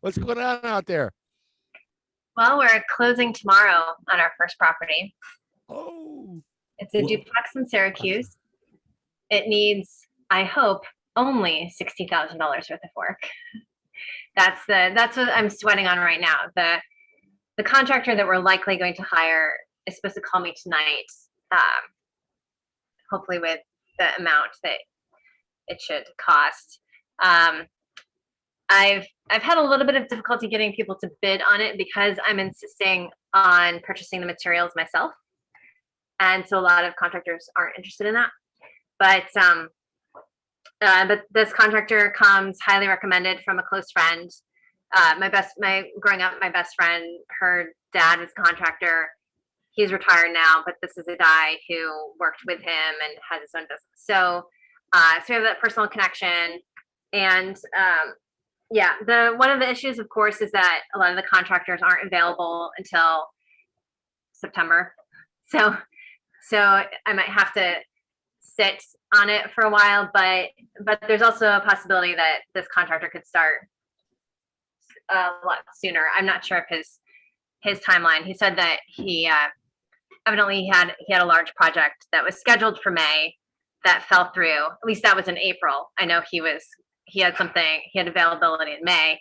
What's going on out there? Well, we're closing tomorrow on our first property. Oh, It's a duplex in Syracuse. It needs, I hope, only $60,000 worth of work. That's what I'm sweating on right now. The contractor that we're likely going to hire is supposed to call me tonight, hopefully with the amount that it should cost. I've had a little bit of difficulty getting people to bid on it because I'm insisting on purchasing the materials myself. And so a lot of contractors aren't interested in that. But this contractor comes highly recommended from a close friend. Growing up, my best friend, her dad was a contractor. He's retired now, but this is a guy who worked with him and has his own business. So we have that personal connection. And one of the issues, of course, is that a lot of the contractors aren't available until September. So I might have to sit on it for a while, but there's also a possibility that this contractor could start a lot sooner. I'm not sure of his timeline. He said that he evidently he had a large project that was scheduled for May, that fell through. At least that was in April. I know he had availability in May,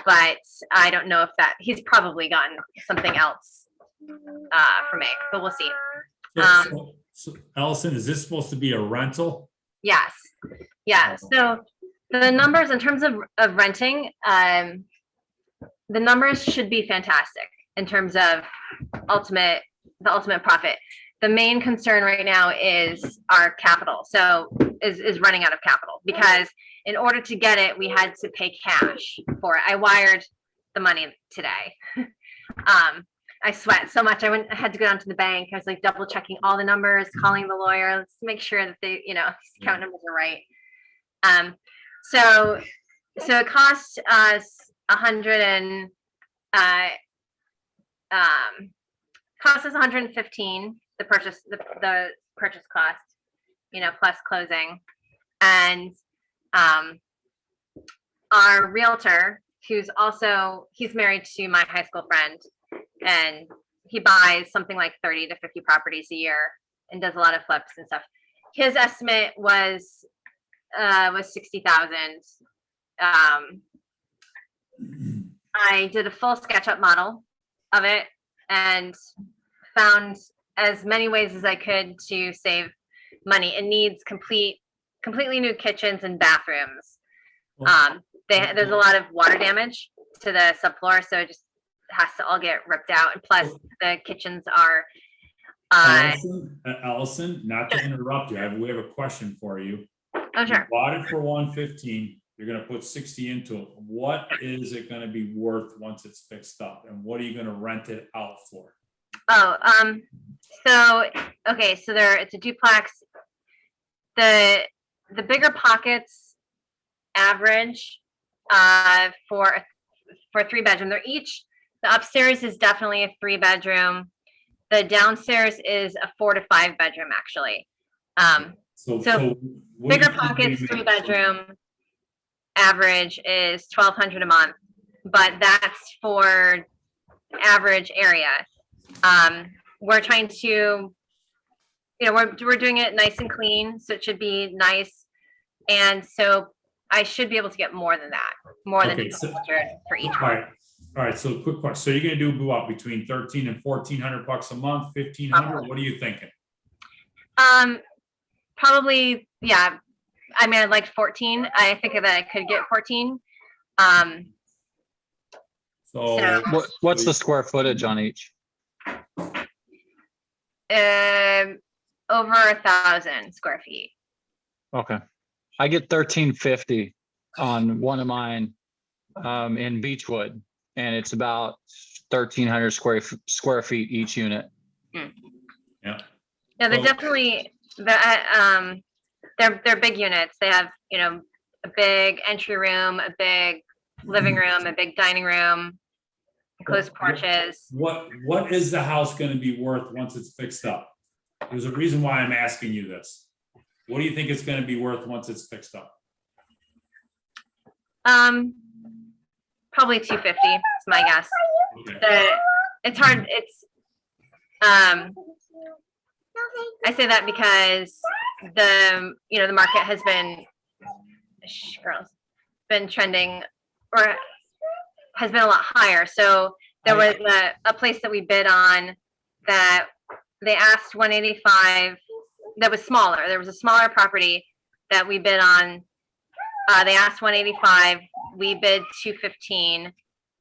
but I don't know if he's probably gotten something else for May, but we'll see. So Allison, is this supposed to be a rental? Yes. Yeah. So the numbers in terms of renting, the numbers should be fantastic in terms of the ultimate profit. The main concern right now is our capital. So is running out of capital, because in order to get it, we had to pay cash for it. I wired the money today. I sweat so much. I had to go down to the bank. I was like double checking all the numbers, calling the lawyer, let's make sure that they, account numbers are right. So it cost us $115, the purchase cost, plus closing. And our realtor, he's married to my high school friend, and he buys something like 30 to 50 properties a year and does a lot of flips and stuff. His estimate was 60,000. I did a full SketchUp model of it and found as many ways as I could to save money. It needs completely new kitchens and bathrooms. There's a lot of water damage to the subfloor, so it just has to all get ripped out. And plus, the kitchens are. Allison, not to interrupt you, we have a question for you. Oh, sure. You bought it for 115. You're going to put 60 into it. What is it going to be worth once it's fixed up, and what are you going to rent it out for? So it's a duplex. The bigger pockets average for a 3-bedroom. The upstairs is definitely a 3-bedroom. The downstairs is a 4 to 5 bedroom, actually. So bigger pockets, 3-bedroom, average is $1,200 a month, but that's for average area. We're trying to, we're doing it nice and clean, so it should be nice. And so I should be able to get more than that, than $1,200 for each one. All right. So quick question. So you're going to do what, between $1,300 and $1,400 a month, $1,500? What are you thinking? Probably, yeah. I mean, I'd like 14. I think that I could get 14. So what's the square footage on each? Over 1,000 square feet. Okay. I get 1,350 on one of mine in Beechwood, and it's about 1,300 square feet each unit. Yeah. Yeah, they're definitely they're big units. They have, a big entry room, a big living room, a big dining room, enclosed porches. What is the house going to be worth once it's fixed up? There's a reason why I'm asking you this. What do you think it's going to be worth once it's fixed up? Probably 250 is my guess. Okay. It's hard. It's I say that because the market has been trending, or has been a lot higher. So there was a place that we bid on that they asked 185. That was smaller. There was a smaller property that we bid on. They asked 185. We bid 215,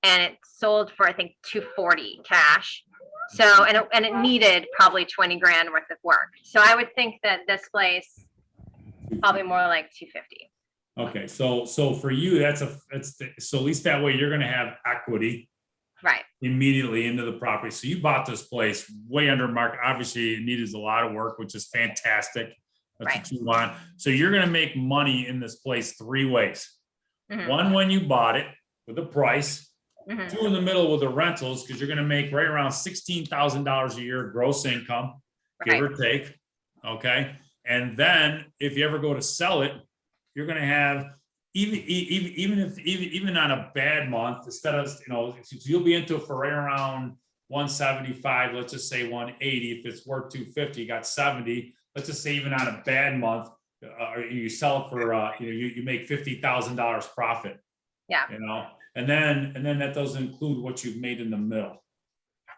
and it sold for, I think, 240 cash. So, and it needed probably 20 grand worth of work. So I would think that this place probably more like 250. Okay, so for you, so at least that way you're going to have equity, right, immediately into the property. So you bought this place way under market. Obviously, it needed a lot of work, which is fantastic. That's right. What you want. So you're going to make money in this place 3 ways. Mm-hmm. One, when you bought it with the price. Mm-hmm. 2 in the middle with the rentals, because you're going to make right around $16,000 a year gross income, give or take. Okay. And then if you ever go to sell it, you're going to have, even on a bad month, instead of, you'll be into it for right around 175, let's just say 180. If it's worth 250, you got 70. Let's just say even on a bad month, you sell it for, you make $50,000 profit, Yeah. and then that doesn't include what you've made in the middle.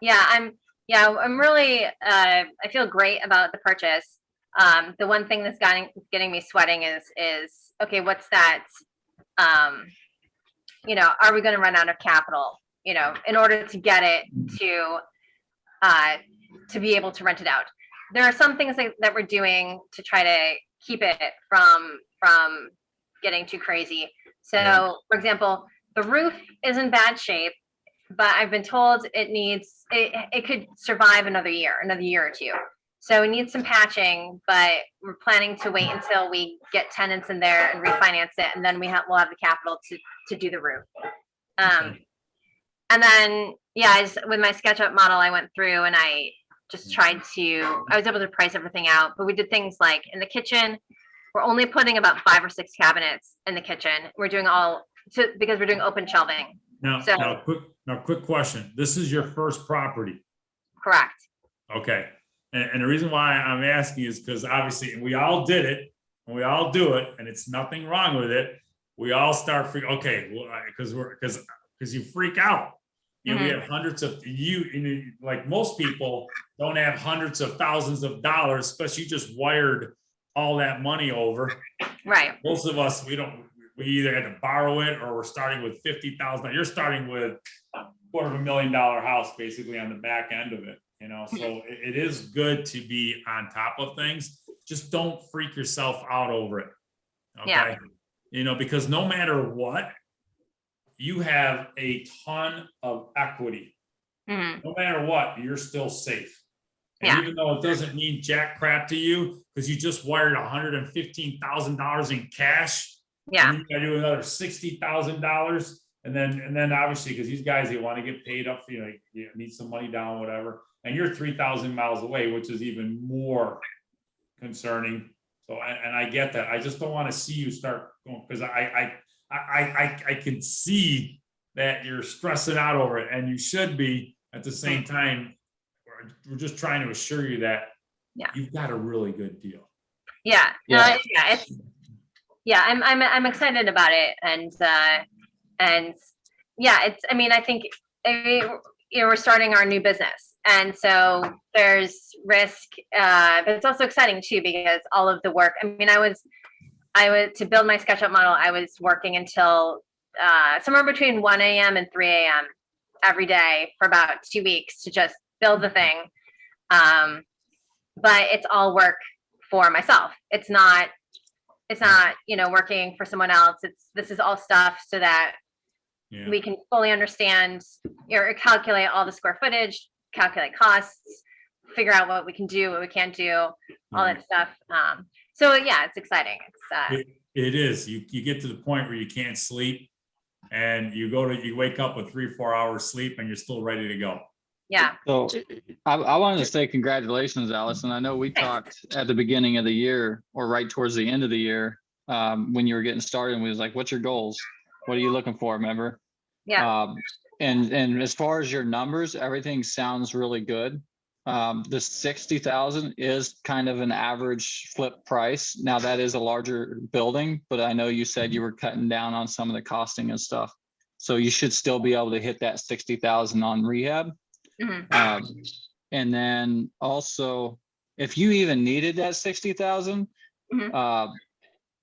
Yeah, I'm really, I feel great about the purchase. The one thing that's getting me sweating is, okay, what's that? Are we going to run out of capital, in order to get it to be able to rent it out? There are some things that we're doing to try to keep it from getting too crazy. So, for example, the roof is in bad shape, but I've been told it could survive another year or two. So we need some patching, but we're planning to wait until we get tenants in there and refinance it, and then we'll have the capital to do the roof. And then, with my SketchUp model, I went through and I just I was able to price everything out, but we did things like in the kitchen, we're only putting about 5 or 6 cabinets in the kitchen. We're doing because we're doing open shelving. Now, quick question. This is your first property. Correct. Okay. And the reason why I'm asking is because obviously we all did it and we all do it, and it's nothing wrong with it. We all start because you freak out. We have hundreds of like most people don't have hundreds of thousands of dollars, especially you just wired all that money over. Right. Most of us, we either had to borrow it or we're starting with $50,000. You're starting with $250,000 house basically on the back end of it. So it is good to be on top of things. Just don't freak yourself out over it. Okay. Yeah. Because no matter what, you have a ton of equity. No matter what, you're still safe. And even though it doesn't mean jack crap to you, because you just wired $115,000 in cash. Yeah. And you gotta do another $60,000. And then obviously, because these guys, they want to get paid up, you need some money down, whatever. And you're 3,000 miles away, which is even more concerning. So, and I get that. I just don't want to see you start going, because I can see that you're stressing out over it, and you should be. At the same time, we're just trying to assure you that you've got a really good deal. I'm excited about it, and I think we're starting our new business, and so there's risk, but it's also exciting too, because all of the work, I was to build my SketchUp model, I was working until somewhere between 1 a.m. and 3 a.m. every day for about 2 weeks to just build the thing. But it's all work for myself. It's not, working for someone else. This is all stuff so that we can fully understand or calculate all the square footage, calculate costs, figure out what we can do, what we can't do, all that stuff. So it's exciting. It is. You get to the point where you can't sleep, and you wake up with 3-4 hours sleep, and you're still ready to go. Yeah. So I wanted to say congratulations, Allison. I know we talked at the beginning of the year, or right towards the end of the year, when you were getting started, and we was like, what's your goals? What are you looking for? Remember? Yeah. And as far as your numbers, everything sounds really good. The 60,000 is kind of an average flip price. Now that is a larger building, but I know you said you were cutting down on some of the costing and stuff. So you should still be able to hit that 60,000 on rehab. And then also, if you even needed that 60,000,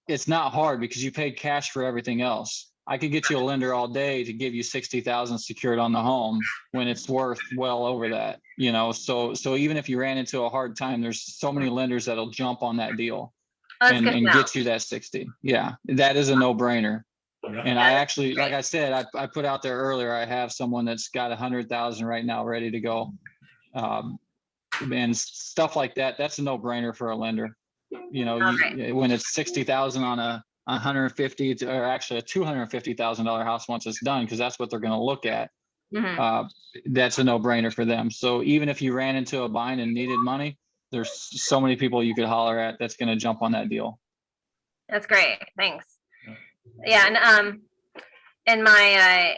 it's not hard because you paid cash for everything else. I could get you a lender all day to give you 60,000 secured on the home when it's worth well over that, so even if you ran into a hard time, there's so many lenders that'll jump on that deal and get you that 60. Yeah, that is a no-brainer. And I actually, like I said, I put out there earlier, I have someone that's got 100,000 right now ready to go. And stuff like that, that's a no-brainer for a lender. When it's 60,000 on a 150 or actually a $250,000 house once it's done, because that's what they're going to look at. That's a no-brainer for them. So even if you ran into a bind and needed money, there's so many people you could holler at that's going to jump on that deal. That's great. Thanks. Yeah, and in my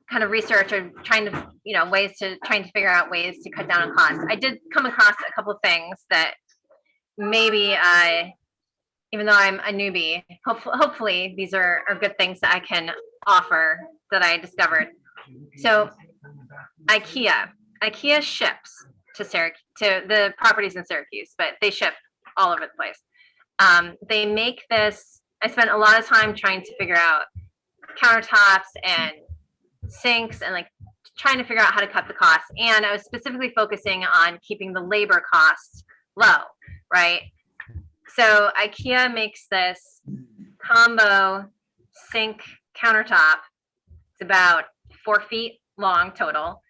kind of research or trying to trying to figure out ways to cut down on costs, I did come across a couple of things that maybe even though I'm a newbie, hopefully these are good things that I can offer that I discovered. So IKEA ships to the properties in Syracuse, but they ship all over the place. They make this. I spent a lot of time trying to figure out countertops and sinks and like trying to figure out how to cut the costs. And I was specifically focusing on keeping the labor costs low, right? So IKEA makes this combo sink countertop. It's about 4 feet long total.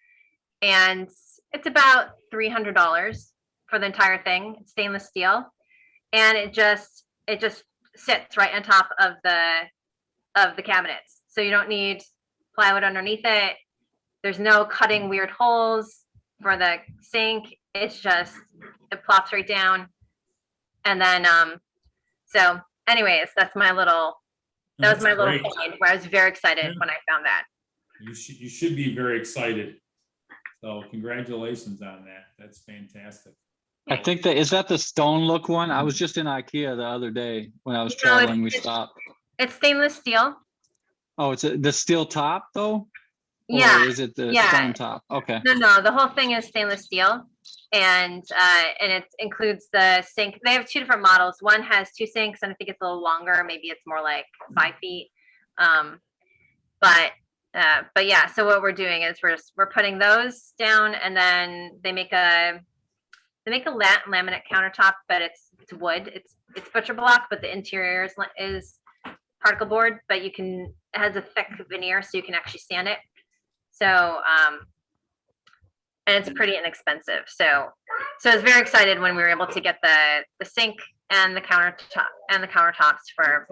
And it's about $300 for the entire thing. It's stainless steel. And it just sits right on top of the cabinets. So you don't need plywood underneath it. There's no cutting weird holes for the sink. It's just, it plops right down. And then, so anyways, that was my little point where I was very excited when I found that. You should be very excited. So congratulations on that. That's fantastic. I think is that the stone look one? I was just in IKEA the other day when I was traveling. We stopped. It's stainless steel. Oh, it's the steel top though? Yeah. Or is it the stone top? Okay. No, the whole thing is stainless steel. And it includes the sink. They have 2 different models. One has 2 sinks, and I think it's a little longer. Maybe it's more like 5 feet. But yeah. So what we're doing is we're putting those down, and then they make a laminate countertop, but it's wood. It's butcher block, but the interior is particle board. But it has a thick veneer, so you can actually sand it. So and it's pretty inexpensive. So I was very excited when we were able to get the sink and the countertops for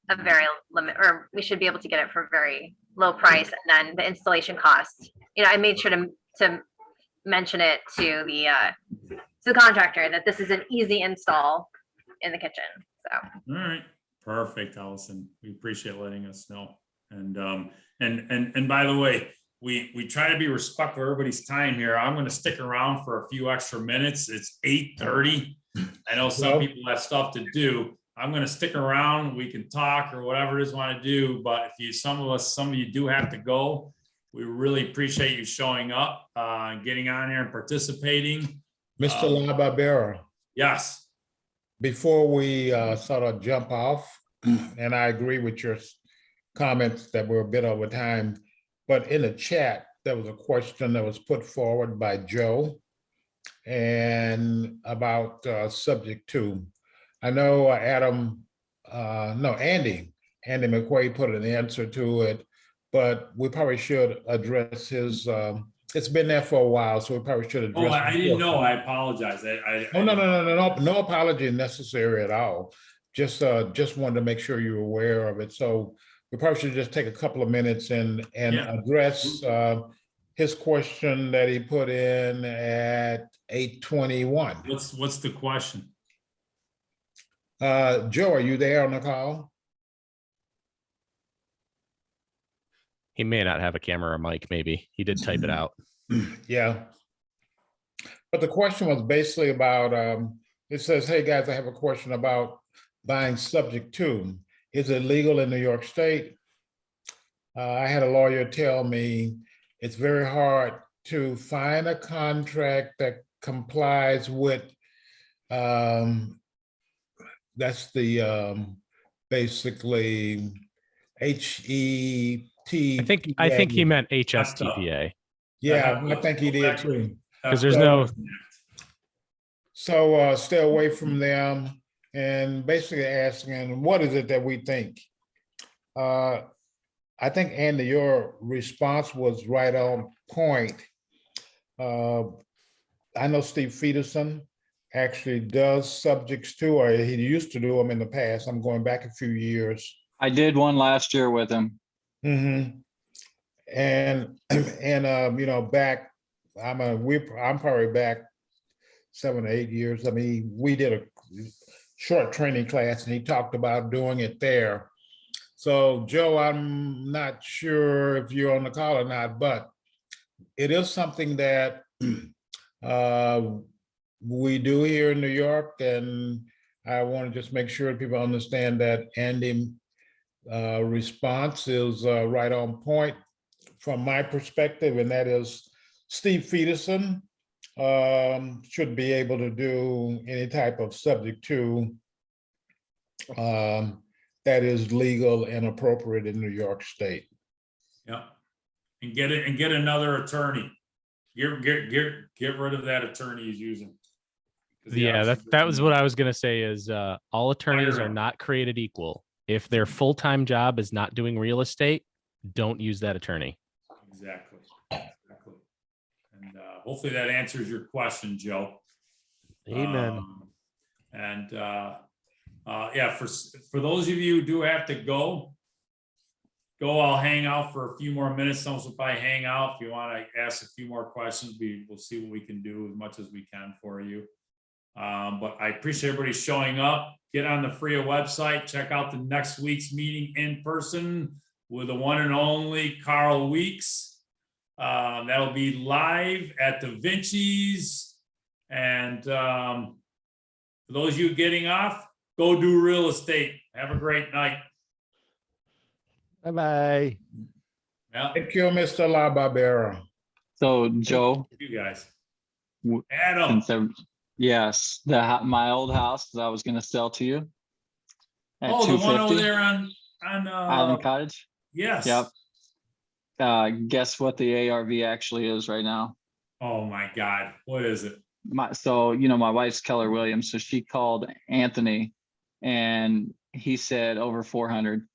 a very or we should be able to get it for a very low price. And then the installation cost, I made sure to mention it to the contractor that this is an easy install in the kitchen. So. All right, perfect, Allison. We appreciate letting us know. And by the way, we try to be respectful of everybody's time here. I'm going to stick around for a few extra minutes. It's 8:30. I know some people have stuff to do. I'm going to stick around. We can talk or whatever it is you want to do. But if some of you do have to go, we really appreciate you showing up, getting on here and participating. Mr. LaBarbera. Yes. Before we sort of jump off, and I agree with your comments that were a bit over time, but in the chat, there was a question that was put forward by Joe and about subject 2. I know Andy McQuaid put an answer to it, but we probably should address his, it's been there for a while, so we probably should address. Oh, I didn't know. I apologize. No apology necessary at all. Just wanted to make sure you're aware of it. So we probably should just take a couple of minutes and address his question that he put in at 8:21. What's the question? Joe, are you there on the call? He may not have a camera or mic, maybe. He did type it out. Yeah. But the question was basically about, it says, hey guys, I have a question about buying subject 2. Is it legal in New York State? I had a lawyer tell me it's very hard to find a contract that complies with, that's the basically HET. I think he meant HSTPA. Yeah, I think he did too. Because there's no. So stay away from them and basically asking, what is it that we think? I think, Andy, your response was right on point. I know Steve Feederson actually does subjects 2, or he used to do them in the past. I'm going back a few years. I did one last year with him. Mm-hmm. And back, I'm probably back 7 or 8 years. I mean, we did a short training class and he talked about doing it there. So Joe, I'm not sure if you're on the call or not, but it is something that we do here in New York, and I want to just make sure people understand that Andy response is right on point from my perspective, and that is Steve Peterson should be able to do any type of subject to that is legal and appropriate in New York State. Yeah, and get another attorney. Get rid of that attorney he's using. Yeah, that was what I was gonna say is all attorneys Fire are him. not created equal. If their full-time job is not doing real estate, don't use that attorney. Exactly. And hopefully that answers your question, Joe. Amen. And yeah, for those of you who do have to go, I'll hang out for a few more minutes. Some will probably hang out. If you want to ask a few more questions, we'll see what we can do as much as we can for you. But I appreciate everybody showing up. Get on the FFREIA website, check out the next week's meeting in person with the one and only Carl Weeks. That'll be live at Da Vinci's. And for those of you getting off, go do real estate. Have a great night. Bye-bye. Yeah, Thank you, Mr. La Barbera. So Joe, you guys. w- Adam. since yes, my old house that I was going to sell to you at Oh, the one over 250 there on Island Cottage. yes. Yep. Guess what the ARV actually is right now? Oh my God, what is it? So my wife's Keller Williams, so she called Anthony, and he said over 400.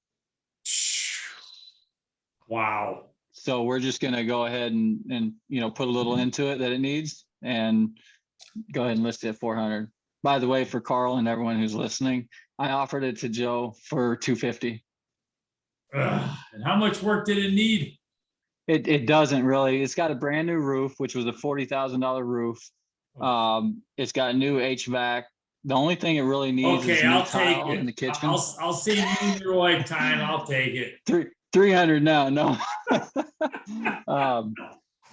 Wow. So we're just gonna go ahead and put a little into it that it needs, and go ahead and list it at 400. By the way, for Carl and everyone who's listening, I offered it to Joe for 250. And how much work did it need? It doesn't really. It's got a brand new roof, which was a $40,000 roof. It's got new HVAC. The only thing it really needs is Okay, new I'll take tile in the it. kitchen. I'll save you and your wife time. I'll take it. 300 now, no.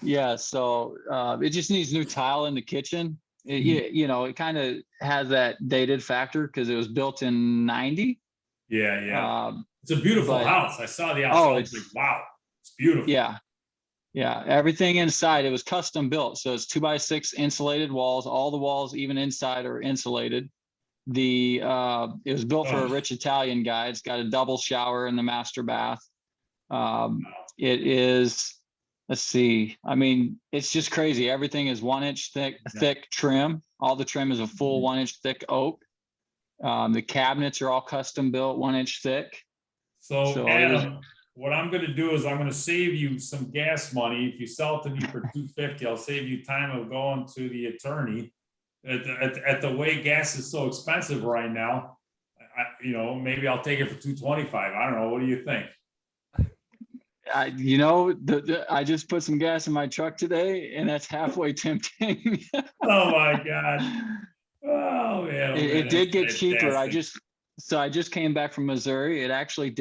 Yeah, so it just needs new tile in the kitchen. It kind of has that dated factor because it was built in 90. Yeah. It's a beautiful house. I saw the house. Oh, I was like, wow, it's beautiful. Yeah, everything inside, it was custom built. So it's 2x6 insulated walls. All the walls, even inside, are insulated. It was built for a rich Italian guy. It's got a double shower in the master bath. It is, let's see, I mean, it's just crazy. Everything is 1 inch thick trim. All the trim is a full 1 inch thick oak. The cabinets are all custom built, 1 inch thick. So Adam, what I'm gonna do is I'm gonna save you some gas money. If you sell it to me for 250, I'll save you time of going to the attorney. At the way gas is so expensive right now, maybe I'll take it for 225. I don't know. What do you think? I just put some gas in my truck today, and that's halfway tempting. Oh my God. Oh man. It did get cheaper. I just came back from Missouri. It actually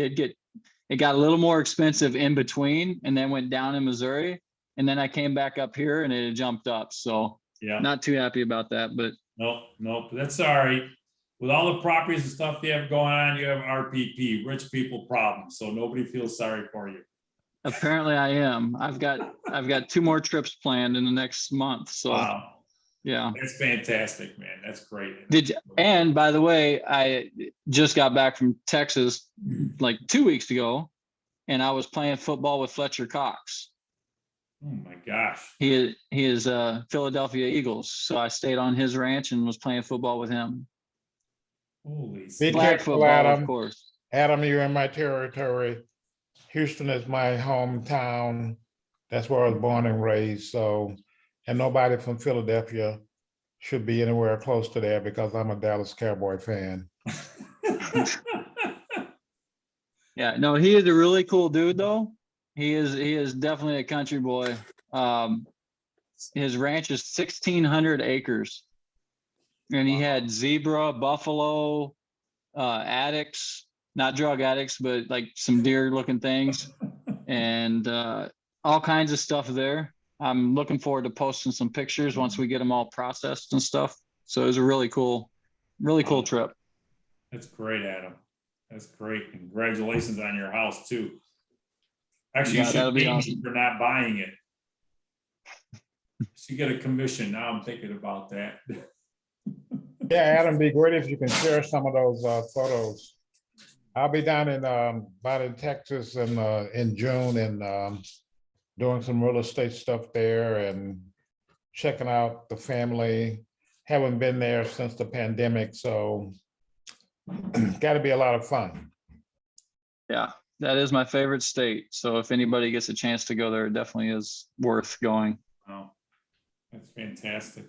it got a little more expensive in between, and then went down in Missouri. And then I came back up here and it jumped up. So yeah, not too happy about that, but nope. That's all right. With all the properties and stuff you have going on, you have RPP, rich people problems. So nobody feels sorry for you. Apparently I am. I've got 2 more trips planned in the next month. So wow. Yeah. That's fantastic, man. That's great. And by the way, I just got back from Texas like 2 weeks ago, and I was playing football with Fletcher Cox. Oh my gosh. He is Philadelphia Eagles. So I stayed on his ranch and was playing football with him. Holy Be flag careful, football, Adam. of course. Adam, you're in my territory. Houston is my hometown. That's where I was born and raised. So, and nobody from Philadelphia should be anywhere close to there because I'm a Dallas Cowboy fan. Yeah, no, he is a really cool dude though. He is definitely a country boy. His ranch is 1,600 acres. And he had zebra, buffalo, addicts, not drug addicts, but like some deer looking things, and all kinds of stuff there. I'm looking forward to posting some pictures once we get them all processed and stuff. So it was a really cool trip. That's great, Adam. That's great. Congratulations on your house too. Actually, you Yeah, that'll should be pay me awesome. for not buying it. You get a commission. Now I'm thinking about that. Yeah, Adam, be great if you can share some of those photos. I'll be down in Texas in June and doing some real estate stuff there and checking out the family. Haven't been there since the pandemic, so got to be a lot of fun. Yeah, that is my favorite state. So if anybody gets a chance to go there, it definitely is worth going. Wow, that's fantastic.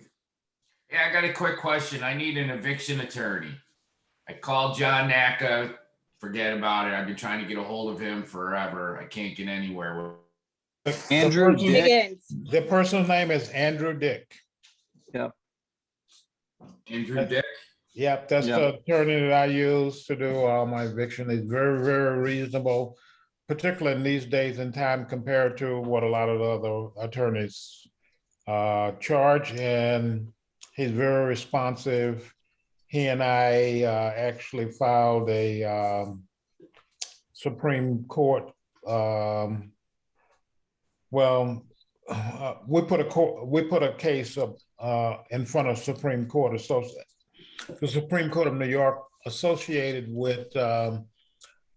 Yeah, I got a quick question. I need an eviction attorney. I called John Naka. Forget about it. I've been trying to get a hold of him forever. I can't get anywhere with Andrew Dick. The person's name is Andrew Dick. Yep. Andrew Dick. Yep, that's the attorney that I use to do all my eviction. He's very, very reasonable, particularly in these days and time compared to what a lot of the other attorneys charge. And he's very responsive. He and I actually filed a Supreme Court. We put a case up in front of Supreme Court. The Supreme Court of New York, associated with some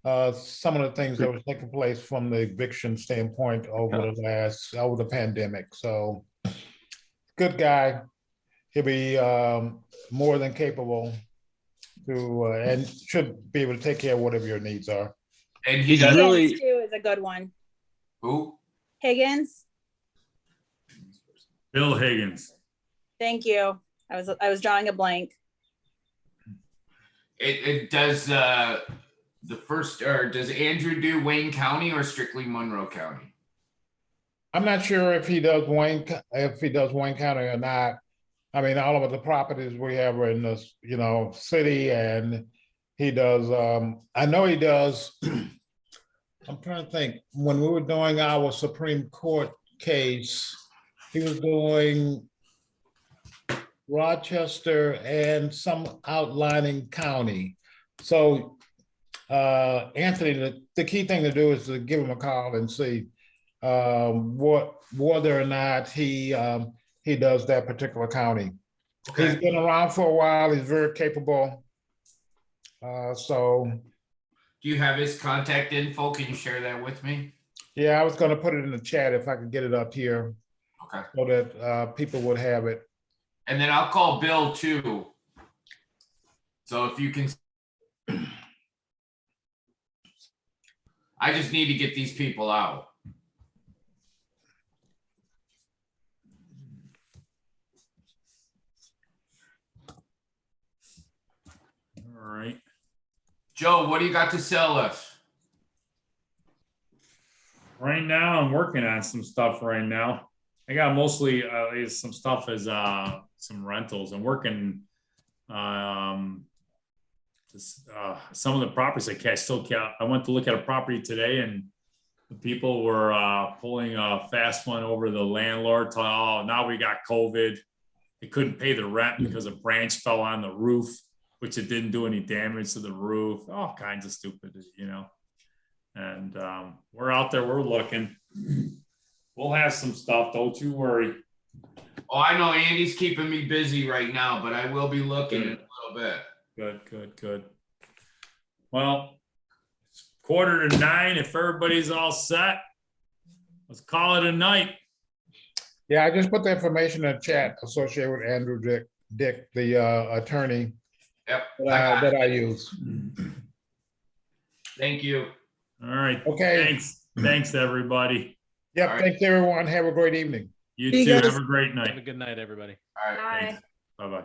of the things that were taking place from the eviction standpoint over the pandemic. So, good guy. He'll be more than capable to and should be able to take care of whatever your needs are. And he Higgins does too is a good one. Who? Higgins. Bill Higgins. Thank you. I was drawing a blank. It does the first, or does Andrew do Wayne County or strictly Monroe County? I'm not sure if he does Wayne County or not. I mean, all of the properties we have are in the city, and he does. I know he does. I'm trying to think. When we were doing our Supreme Court case, he was doing Rochester and some outlining county. So, Anthony, the key thing to do is to give him a call and see whether or not he does that particular county. Okay. He's been around for a while. He's very capable. So. Do you have his contact info? Can you share that with me? Yeah, I was going to put it in the chat if I could get it up here. Okay. So that people would have it. And then I'll call Bill too. So if you can, I just need to get these people out. All right. Joe, what do you got to sell us? Right now, I'm working on some stuff right now. I got mostly some stuff as some rentals. I'm working some of the properties I went to look at a property today, and the people were pulling a fast one over the landlord. Oh, now we got COVID. They couldn't pay the rent because a branch fell on the roof, which it didn't do any damage to the roof. All kinds of stupidity, And we're out there. We're looking. We'll have some stuff. Don't you worry. Oh, I know Andy's keeping me busy right now, but I will be looking in a little bit. Good. Well, it's 8:45. If everybody's all set, let's call it a night. Yeah, I just put the information in the chat associated with Andrew Dick, the attorney. Yep. That I use. Thank you. All right. Okay. Thanks everybody. Yep. Right. Thanks everyone. Have a great evening. You too. Have a great night. Have a good night, everybody. All right. Bye. Bye-bye.